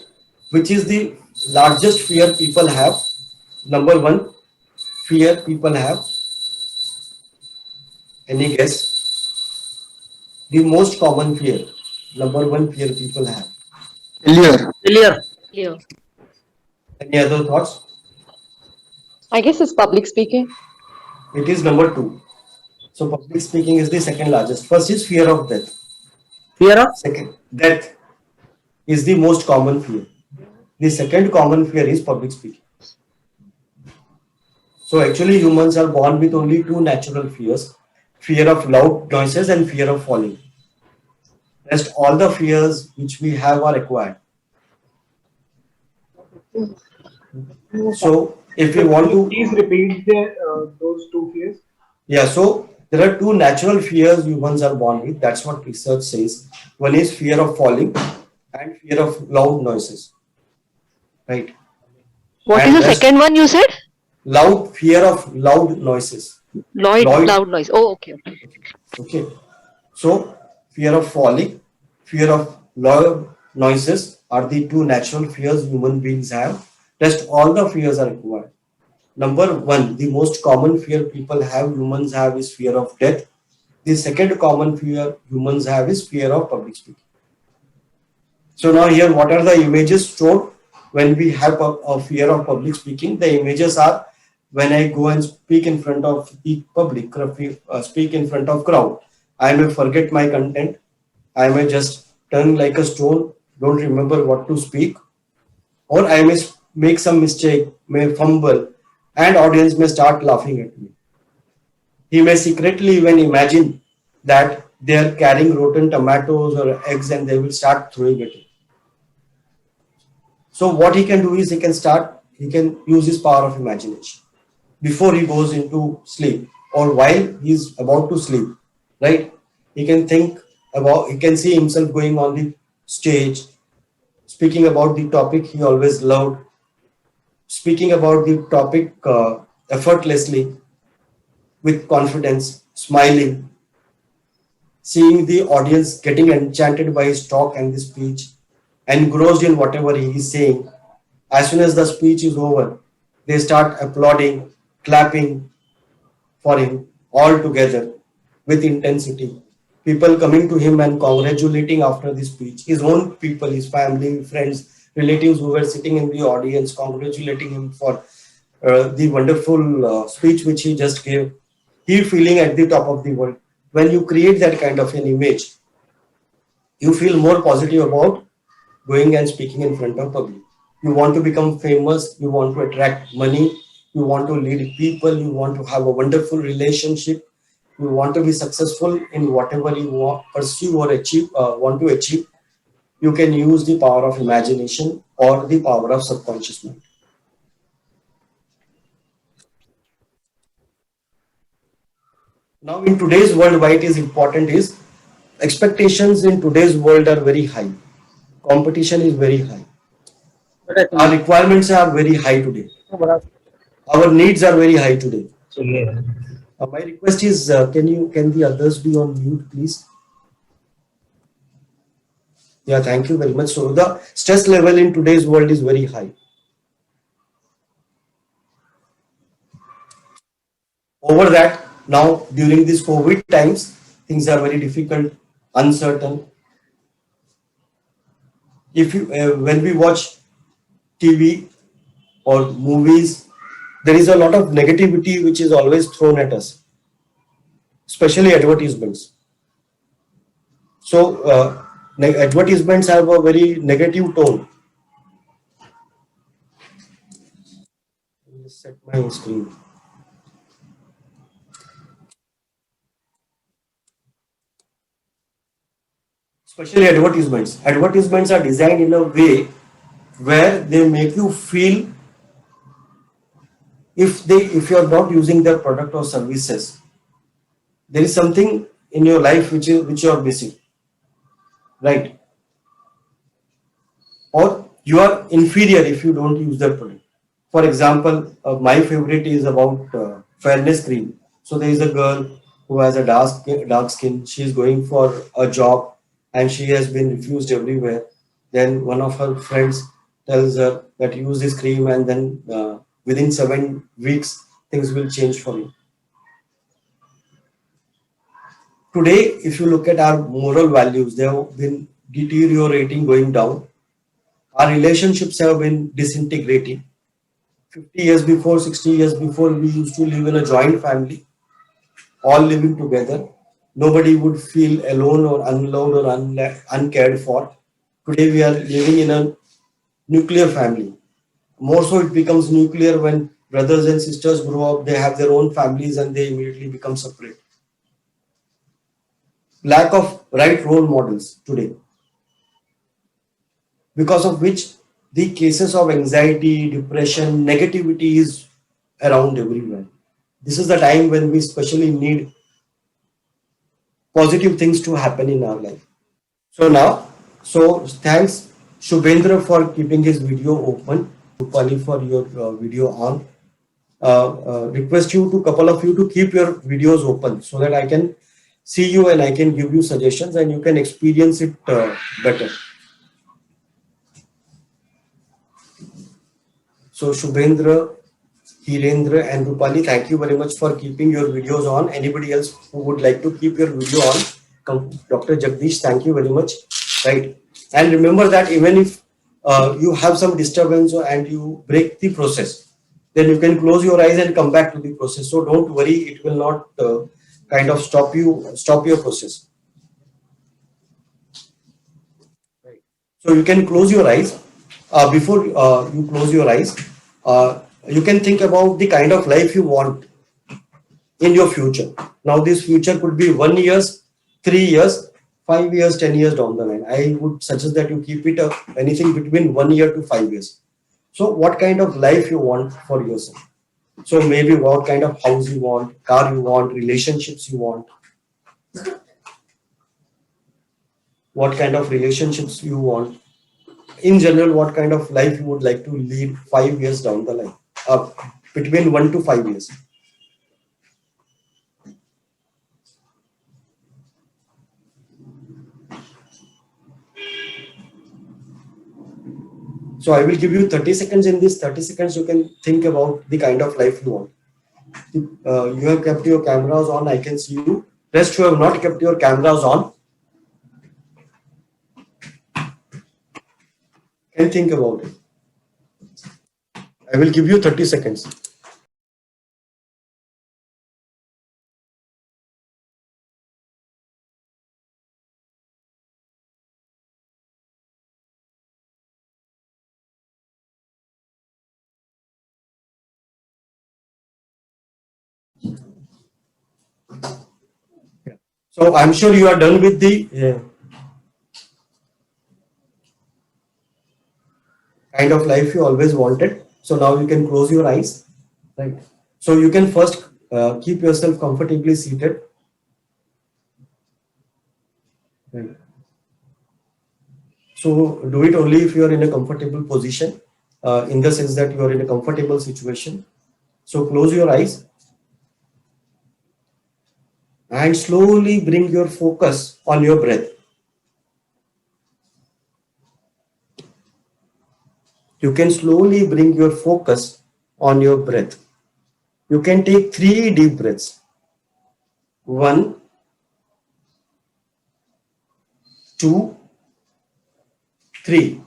Which is the largest fear people have? Number one, fear people have. Any guess? The most common fear. Number one fear people have. Failure. Failure. Yeah. Any other thoughts? I guess it's public speaking. It is number two. So public speaking is the second largest. First is fear of death. Fear of Second, death is the most common fear. The second common fear is public speaking. So actually humans are born with only two natural fears. Fear of loud noises and fear of falling. Rest all the fears which we have are acquired. So if we want to, Please repeat those two fears. yeah, so there are two natural fears humans are born with. That's what research says. One is fear of falling and fear of loud noises. Right? What And is the rest- second one you said? Fear of loud noises. Loud, Loud. loud noise. Oh, okay. Okay. So fear of falling, fear of loud noises are the two natural fears human beings have. Rest all the fears are acquired. Number one, the most common fear people have, humans have, is fear of death. The second common fear humans have is fear of public speaking. So now here, what are the images stored when we have a fear of public speaking? The images are when I go and speak in front of the public, speak in front of crowd, I may forget my content. I may just turn like a stone, don't remember what to speak, or I may make some mistake, may fumble, and audience may start laughing at me. He may secretly even imagine that they are carrying rotten tomatoes or eggs and they will start throwing at him. So what he can do is he can use his power of imagination before he goes into sleep or while he's about to sleep, right? He can he can see himself going on the stage, speaking about the topic he always loved, speaking about the topic effortlessly, with confidence, smiling, seeing the audience getting enchanted by his talk and the speech, engrossed in whatever he is saying. As soon as the speech is over, they start applauding, clapping for him all together with intensity. People coming to him and congratulating after the speech. His own people, his family, friends, relatives who were sitting in the audience congratulating him for the wonderful speech which he just gave. He feeling at the top of the world. When you create that kind of an image, you feel more positive about going and speaking in front of public. You want to become famous, you want to attract money, you want to lead people, you want to have a wonderful relationship, you want to be successful in whatever you pursue or want to achieve. You can use the power of imagination or the power of subconscious mind. Now in today's world, why it is important is expectations in today's world are very high. Competition is very high. Our requirements are very high today. Our needs are very high today. My request is, can the others be on mute, please? Yeah, thank you very much. So the stress level in today's world is very high. Over that, now during these COVID times, things are very difficult, uncertain. If you, when we watch TV or movies, there is a lot of negativity which is always thrown at us, especially advertisements. So advertisements have a very negative tone. Let me just set my screen. Especially advertisements. Advertisements are designed in a way where they make you feel if you are not using their product or services, there is something in your life which you are missing, right? Or you are inferior if you don't use their product. For example, my favorite is about fairness cream. So there is a girl who has a dark skin, she is going for a job and she has been refused everywhere. Then one of her friends tells her that use this cream and then within 7 weeks things will change for you. Today, if you look at our moral values, they have been deteriorating, going down. Our relationships have been disintegrating. 50 years before, 60 years before, we used to live in a joint family, all living together. Nobody would feel alone or unloved or uncared for. Today, we are living in a nuclear family. More so, it becomes nuclear when brothers and sisters grow up, they have their own families and they immediately become separate. Lack of right role models today, because of which the cases of anxiety, depression, negativity is around everywhere. This is the time when we especially need positive things to happen in our life. So thanks Shubhendra for keeping his video open, Rupali for your video on. Request you to couple of you to keep your videos open so that I can see you and I can give you suggestions and you can experience it better. So Shubhendra, Hirendra and Rupali, thank you very much for keeping your videos on. Anybody else who would like to keep your video on, Dr. Jagdish, thank you very much. Right. And remember that even if you have some disturbance and you break the process, then you can close your eyes and come back to the process. So don't worry, it will not kind of stop your process. Right. So you can close your eyes. Before you close your eyes, you can think about the kind of life you want in your future. Now, this future could be 1 year, 3 years, 5 years, 10 years down the line. I would suggest that you keep it anything between 1 year to 5 years. So, what kind of life you want for yourself? So, maybe what kind of house you want, car you want, relationships you want. What kind of relationships you want. In general, what kind of life you would like to lead 5 years down the line, between 1 to 5 years. So I will give you 30 seconds. In this 30 seconds, you can think about the kind of life you want. You have kept your cameras on, I can see you. Rest who have not kept your cameras on, can think about it. I will give you 30 seconds. So I'm sure you are done with the kind of life you always wanted. So now you can close your eyes, right? So you can first keep yourself comfortably seated. Right. So do it only if you are in a comfortable position, in the sense that you are in a comfortable situation. So close your eyes and slowly bring your focus on your breath. You can slowly bring your focus on your breath. You can take 3 deep breaths. 1, 2, 3.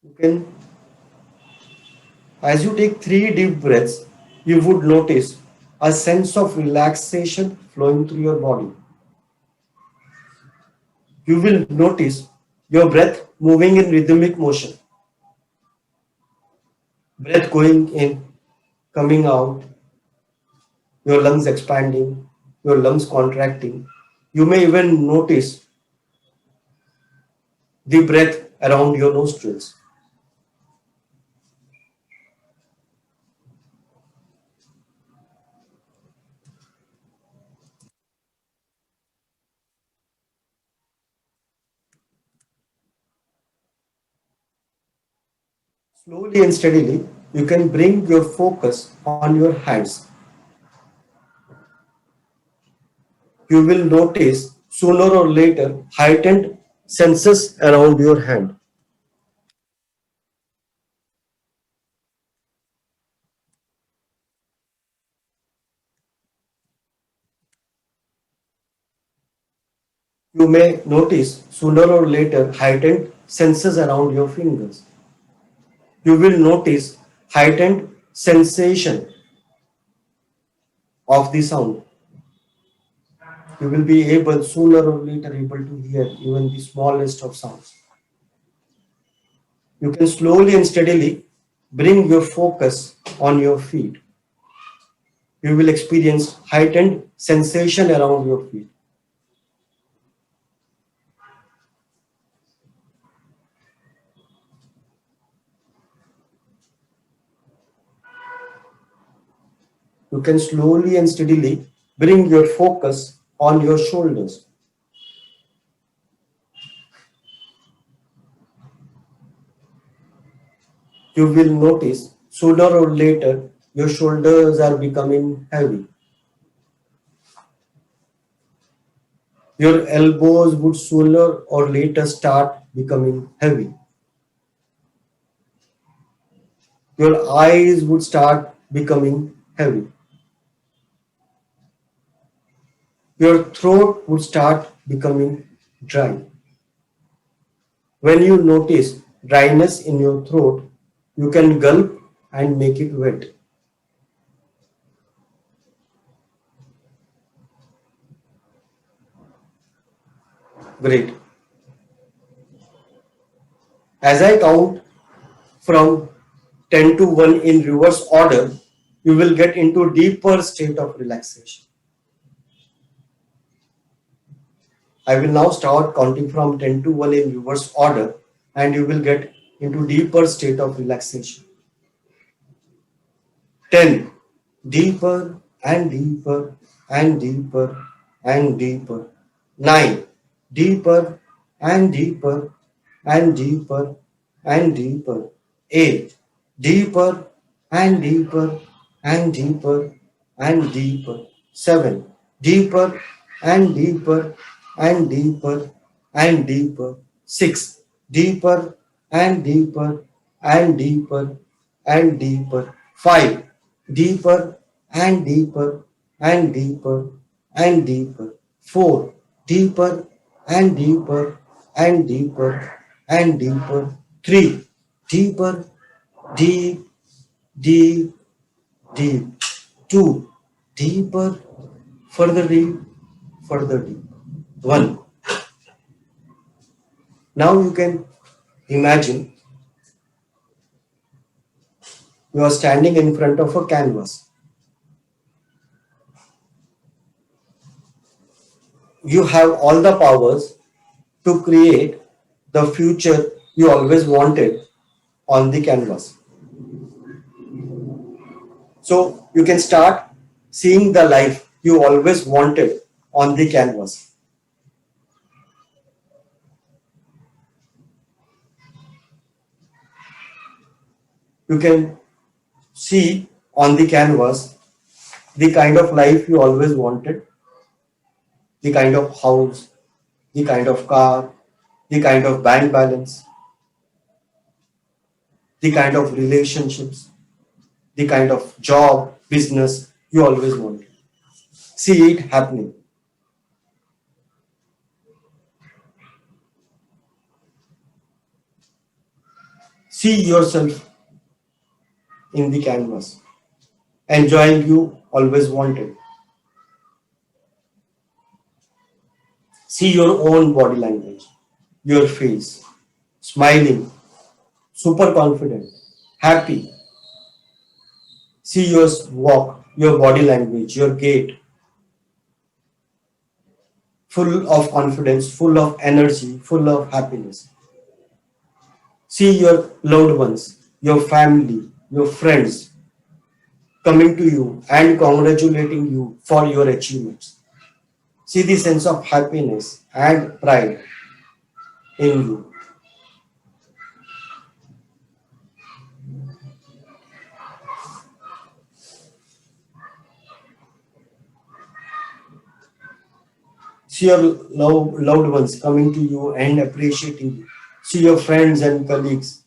You can, as you take 3 deep breaths, you would notice a sense of relaxation flowing through your body. You will notice your breath moving in rhythmic motion. Breath going in, coming out, your lungs expanding, your lungs contracting. You may even notice the breath around your nostrils. Slowly and steadily, You can bring your focus on your hands. You will notice sooner or later heightened senses around your hand. You may notice sooner or later heightened senses around your fingers. You will notice heightened sensation of the sound. You will be able sooner or later able to hear even the smallest of sounds. You can slowly and steadily bring your focus on your feet. You will experience heightened sensation around your feet. You can slowly and steadily bring your focus on your shoulders. You will notice sooner or later your shoulders are becoming heavy. Your elbows would sooner or later start becoming heavy. Your eyes would start becoming heavy. Your throat would start becoming dry. When you notice dryness in your throat, you can gulp and make it wet. Great. As I count from 10 to 1 in reverse order, you will get into deeper state of relaxation. I will now start counting from 10 to 1 in reverse order and you will get into deeper state of relaxation. 10. Deeper and deeper and deeper and deeper. 9. Deeper and deeper and deeper and deeper. 8. Deeper and deeper and deeper and deeper. 7. Deeper and deeper and deeper and deeper. 6. Deeper and deeper and deeper and deeper. 5. Deeper and deeper and deeper and deeper. 4. Deeper and deeper and deeper and deeper. 3. Deeper, deep, deep, deep. 2. Deeper, further deep, further deep. 1. Now you can imagine you are standing in front of a canvas. You have all the powers to create the future you always wanted on the canvas. So you can start seeing the life you always wanted on the canvas. You can see on the canvas the kind of life you always wanted, the kind of house, the kind of car, the kind of bank balance, the kind of relationships, the kind of job, business you always wanted. See it happening. See yourself in the canvas, enjoying you always wanted. See your own body language, your face, smiling, super confident, happy. See your walk, your body language, your gait, full of confidence, full of energy, full of happiness. See your loved ones, your family, your friends coming to you and congratulating you for your achievements. See the sense of happiness and pride in you. See your loved ones coming to you and appreciating you. See your friends and colleagues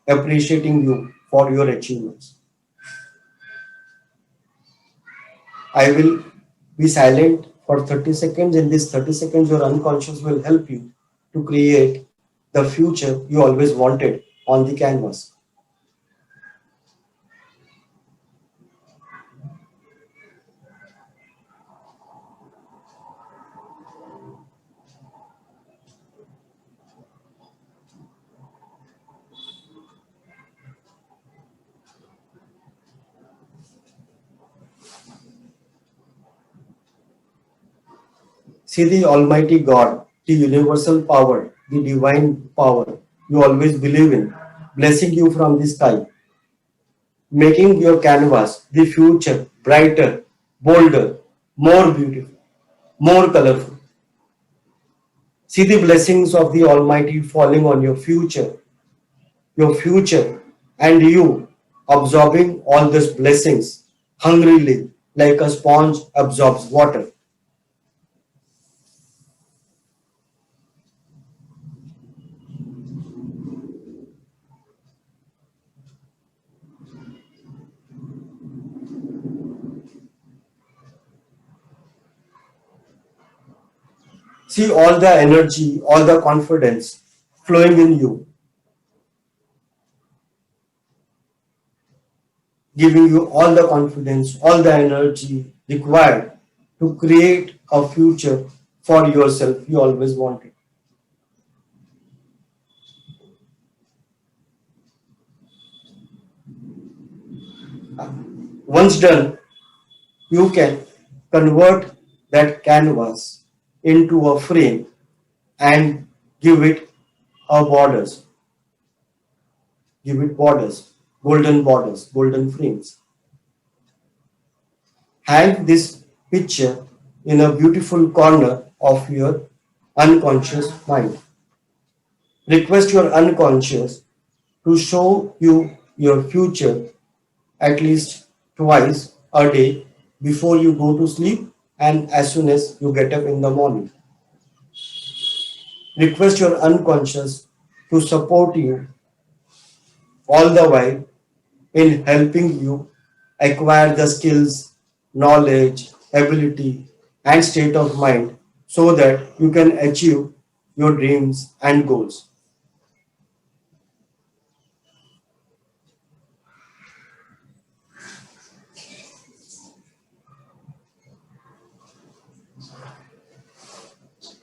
appreciating you for your achievements. I will be silent for 30 seconds. In this 30 seconds, your unconscious will help you to create the future you always wanted on the canvas. See the Almighty God, the universal power, the divine power you always believe in, blessing you from the sky, making your canvas, the future, brighter, bolder, more beautiful, more colorful. See the blessings of the Almighty falling on your future, and you absorbing all these blessings hungrily like a sponge absorbs water. See all the energy, all the confidence flowing in you, giving you all the confidence, all the energy required to create a future for yourself you always wanted. Once done, you can convert that canvas into a frame and give it a borders, give it borders, golden frames. Hang this picture in a beautiful corner of your unconscious mind. Request your unconscious to show you your future at least twice a day before you go to sleep and as soon as you get up in the morning. Request your unconscious to support you all the while in helping you acquire the skills, knowledge, ability, and state of mind so that you can achieve your dreams and goals.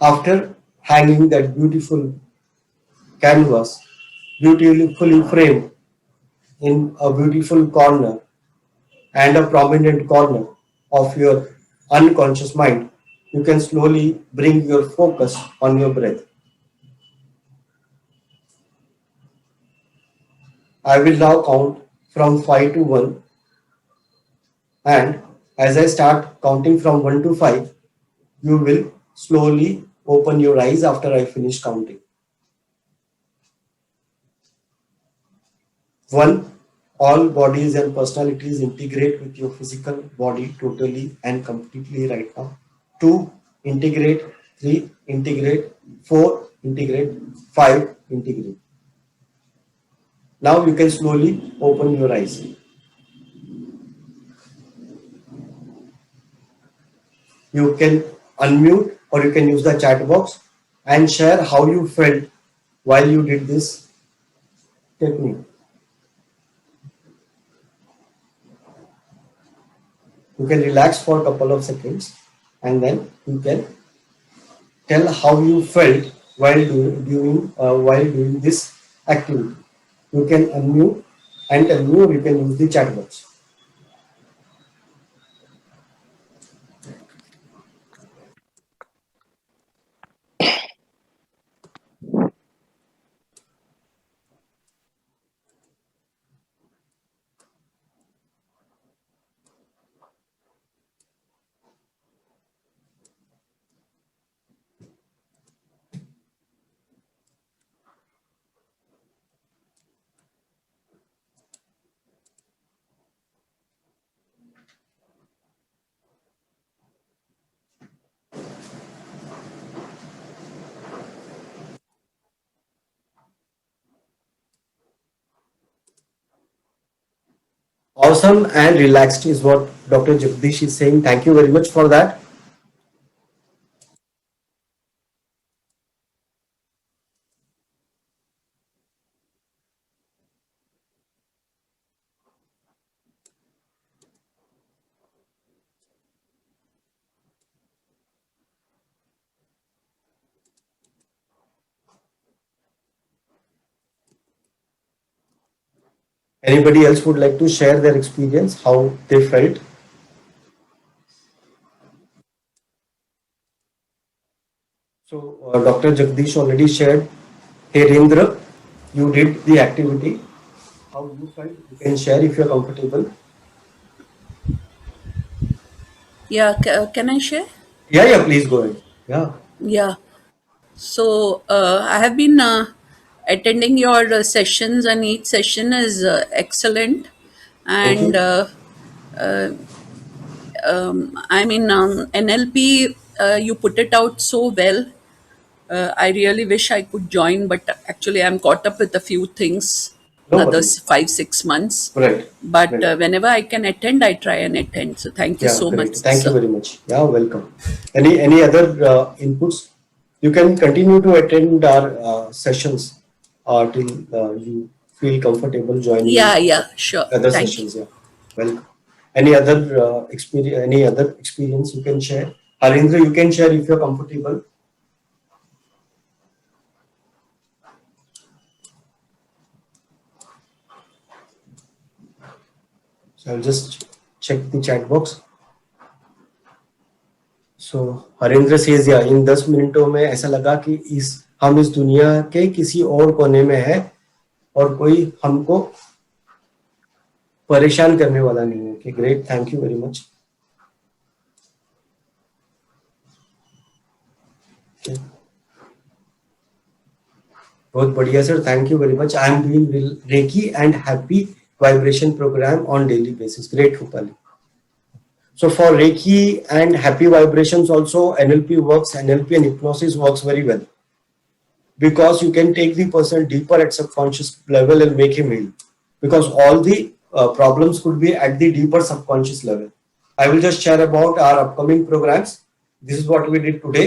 After hanging that beautiful canvas, beautifully framed in a beautiful corner and a prominent corner of your unconscious mind, you can slowly bring your focus on your breath. I will now count from 5 to 1, and as I start counting from 1 to 5, you will slowly open your eyes after I finish counting. 1. All bodies and personalities integrate with your physical body totally and completely right now. 2. Integrate. 3. Integrate. 4. Integrate. 5. Integrate. Now you can slowly open your eyes. You can unmute or you can use the chat box and share how you felt while you did this technique. You can relax for a couple of seconds and then you can tell how you felt while doing this activity. You can unmute and tell me, or you can use the chat box. Awesome and relaxed is what Dr. Jagdish is saying. Thank you very much for that. Anybody else would like to share their experience, how they felt? So, Dr. Jagdish already shared. Hey, Rendra, you did the activity. How you felt? You can share if you're comfortable. Yeah, can I share? Yeah, please go ahead. Yeah. Yeah. So I have been attending your sessions, and each session is excellent. Thank And you. I mean, NLP, you put it out so well. I really wish I could join, but actually, I'm caught up with a few things, No others worries. 5, 6 months. Right. But Right. whenever I can attend, I try and attend. So thank you Yeah, so much, great. Thank you sir. very much. Yeah, welcome. Any other inputs? You can continue to attend our sessions till you feel comfortable joining Yeah, sure. other Thank you. sessions. Yeah, welcome. Any other experience? Any other experience you can share? Harindra, you can share if you're comfortable. So I'll just check the chat box. So Harendra says या इन 10 मिनटों में ऐसा लगा कि हम इस दुनिया के किसी और कोने में है और कोई हमको परेशान करने वाला नहीं है कि great thank you very much बहुत बढ़िया sir thank you very much I am doing Reiki and happy vibration programme on daily basis great Rupali So for Reiki and happy vibrations also NLP works, NLP and hypnosis works very well because you can take the person deeper at subconscious level and make him heal because all the problems could be at the deeper subconscious level. I will just share about our upcoming programs. This is what we did today.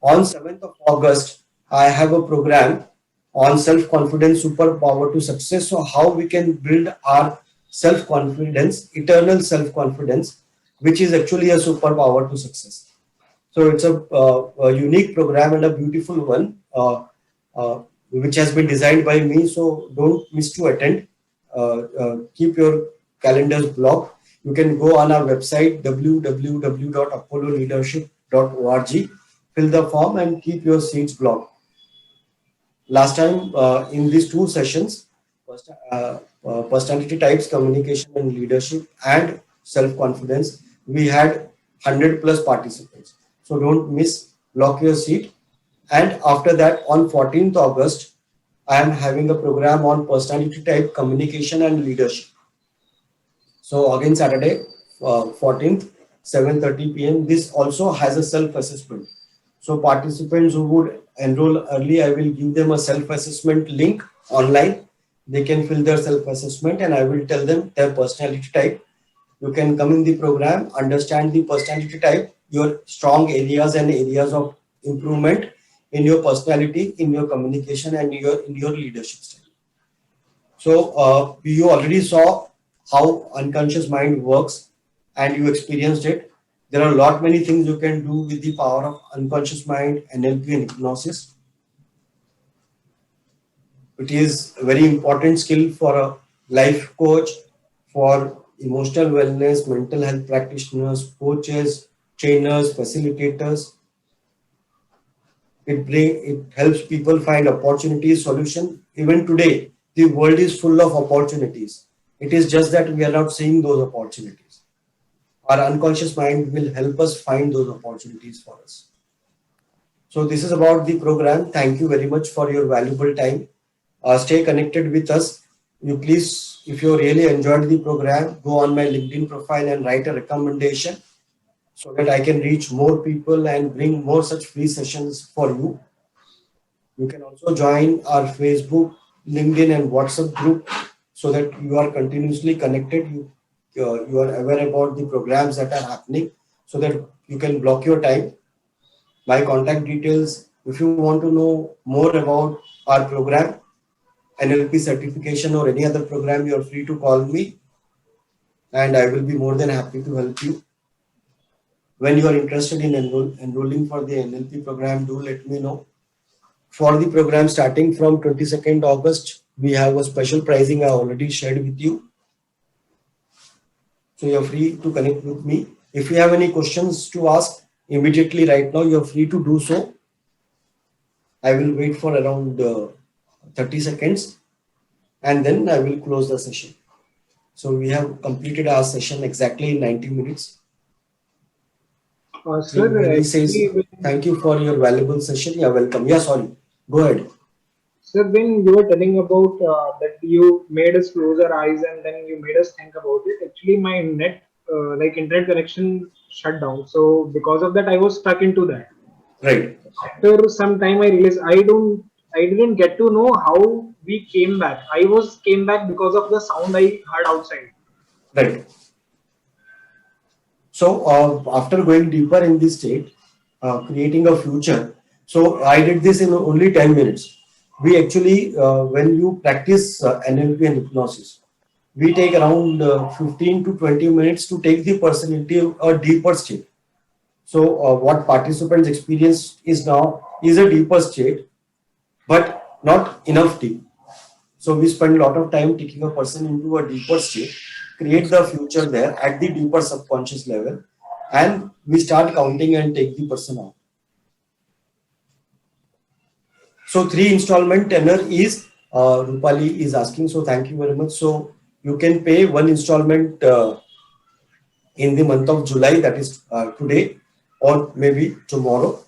On 7th of August, I have a program on self-confidence superpower to success. So how we can build our self-confidence, eternal self-confidence, which is actually a superpower to success. So it's a unique program and a beautiful one, which has been designed by me. So don't miss to attend. Keep your calendars blocked. You can go on our website www.apolloleadership.org, fill the form and keep your seats blocked. Last time in these two sessions, personality types, communication and leadership, and self-confidence, we had 100 plus participants. So don't miss, block your seat. And after that, on 14th August, I am having a program on personality type, communication and leadership. So again, Saturday, 14th, 7:30 p.m. This also has a self-assessment. So participants who would enroll early, I will give them a self-assessment link online. They can fill their self-assessment and I will tell them their personality type. You can come in the program, understand the personality type, your strong areas and areas of improvement in your personality, in your communication and in your leadership style. So you already saw how unconscious mind works and you experienced it. There are a lot many things you can do with the power of unconscious mind, NLP and hypnosis. It is a very important skill for a life coach, for emotional wellness, mental health practitioners, coaches, trainers, facilitators. It helps people find opportunities, solution. Even today, the world is full of opportunities. It is just that we are not seeing those opportunities. Our unconscious mind will help us find those opportunities for us. So this is about the program. Thank you very much for your valuable time. Stay connected with us. You please, if you really enjoyed the program, go on my LinkedIn profile and write a recommendation so that I can reach more people and bring more such free sessions for you. You can also join our Facebook, LinkedIn and WhatsApp group so that you are continuously connected. you are aware about the programs that are happening, so that you can block your time. My contact details, if you want to know more about our program, NLP certification or any other program, you are free to call me and I will be more than happy to help you. When you are interested in enrolling for the NLP program, do let me know. For the program starting from 22nd August, we have a special pricing I already shared with you. So you're free to connect with me. If you have any questions to ask immediately right now, you're free to do so. I will wait for around 30 seconds and then I will close the session. So we have completed our session exactly in 90 minutes. Sir, He says, actually, thank you for your valuable session. Yeah, welcome. Yeah, sorry. Go ahead. sir, when you were telling about that you made us close our eyes and then you made us think about it, actually my net, like internet connection shut down. So because of that, I was stuck into that. Right. After some time, I realized I didn't get to know how we came back. Came back because of the sound I heard outside. Right. So after going deeper in this state, creating a future. So I did this in only 10 minutes. We actually, when you practice NLP and hypnosis, we take around 15 to 20 minutes to take the person into a deeper state. So what participants experience is now is a deeper state, but not enough deep. So we spend a lot of time taking a person into a deeper state, create the future there at the deeper subconscious level, and we start counting and take the person out. So 3 installment tenor is Rupali is asking. So thank you very much. So you can pay 1 installment in the month of July, that is today or maybe tomorrow.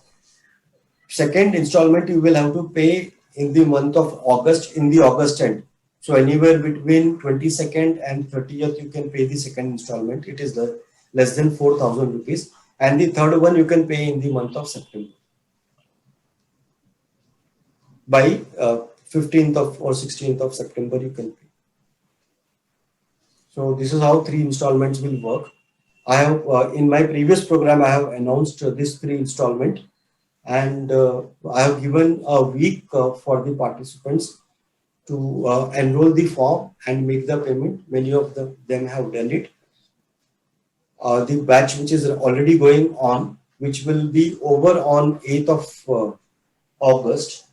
Second installment you will have to pay in the month of August, in the August end. So anywhere between 22nd and 30th you can pay the second installment. It is less than 4,000 rupees. And the third one you can pay in the month of September. By 15th of or 16th of September you can pay. So this is how 3 installments will work. I have in my previous program I have announced this 3 installment, and I have given a week for the participants to enroll the form and make the payment. Many of them have done it. The batch which is already going on, which will be over on 8th of August.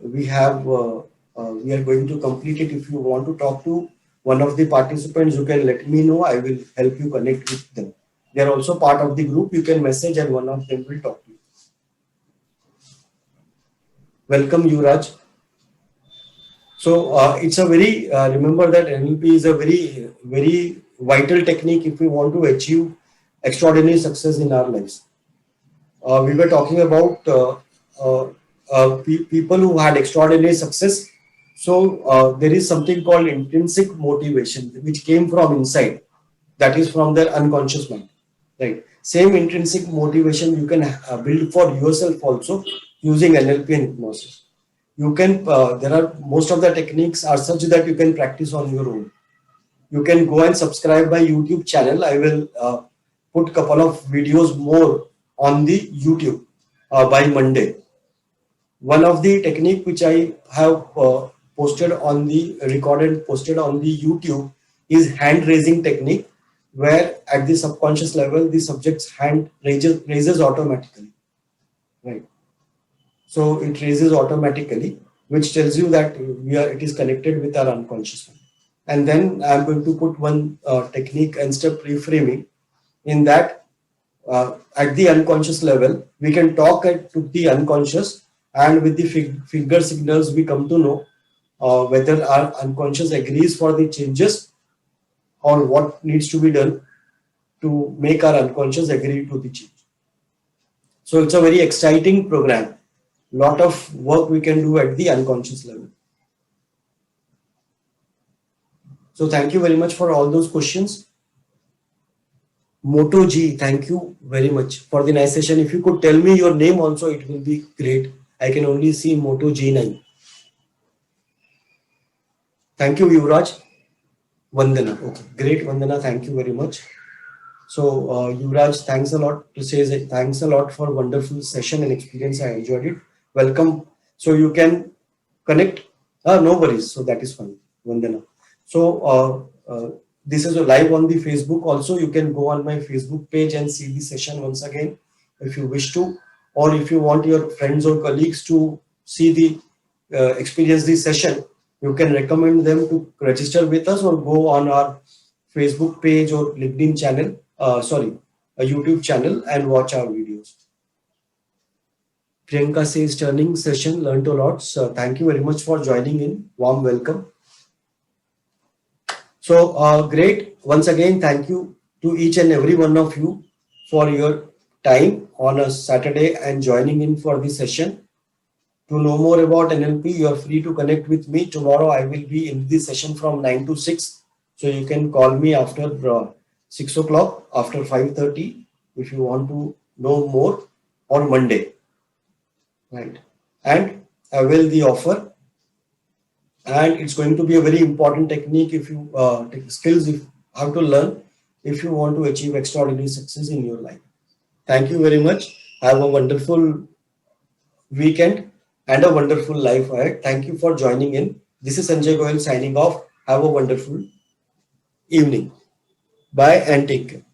We are going to complete it. If you want to talk to one of the participants, you can let me know. I will help you connect with them. They are also part of the group. You can message and one of them will talk to you. Welcome, Yuvraj. So it's a very, remember that NLP is a very, very vital technique if we want to achieve extraordinary success in our lives. We were talking about people who had extraordinary success. So there is something called intrinsic motivation, which came from inside. That is from their unconscious mind. Right. Same intrinsic motivation you can build for yourself also using NLP and hypnosis. You can, there are most of the techniques are such that you can practice on your own. You can go and subscribe my YouTube channel. I will put a couple of videos more on the YouTube by Monday. One of the technique which I have posted on the posted on the YouTube is hand raising technique, where at the subconscious level the subject's hand raises automatically, right? So it raises automatically, which tells you that it is connected with our unconscious mind. And then I'm going to put one technique and step reframing. In that, at the unconscious level, we can talk to the unconscious, and with the finger signals we come to know whether our unconscious agrees for the changes or what needs to be done to make our unconscious agree to the change. So it's a very exciting program. Lot of work we can do at the unconscious level. So thank you very much for all those questions. Moto G, thank you very much for the nice session. If you could tell me your name also, it will be great. I can only see Moto G9. Thank you, Yuvraj. Vandana. Okay, great, Vandana. Thank you very much. So, Yuvraj, thanks a lot to say thanks a lot for wonderful session and experience. I enjoyed it. Welcome. So you can connect. No worries. So that is fine, Vandana. So this is a live on the Facebook. Also, you can go on my Facebook page and see the session once again if you wish to, or if you want your friends or colleagues to see the experience this session, you can recommend them to register with us or go on our Facebook page or LinkedIn channel, a YouTube channel, and watch our videos. Priyanka says turning session, learned a lot. So thank you very much for joining in. Warm welcome. So great. Once again, thank you to each and every one of you for your time on a Saturday and joining in for this session. To know more about NLP, you are free to connect with me. Tomorrow I will be in this session from 9 to 6. So you can call me after 6 o'clock, after 5:30 if you want to know more, on Monday. Right. And avail the offer. And it's going to be a very important technique if you skills if how to learn if you want to achieve extraordinary success in your life. Thank you very much. Have a wonderful weekend and a wonderful life ahead. Thank you for joining in. This is Sanjay Goyal signing off. Have a wonderful evening. Bye and take care.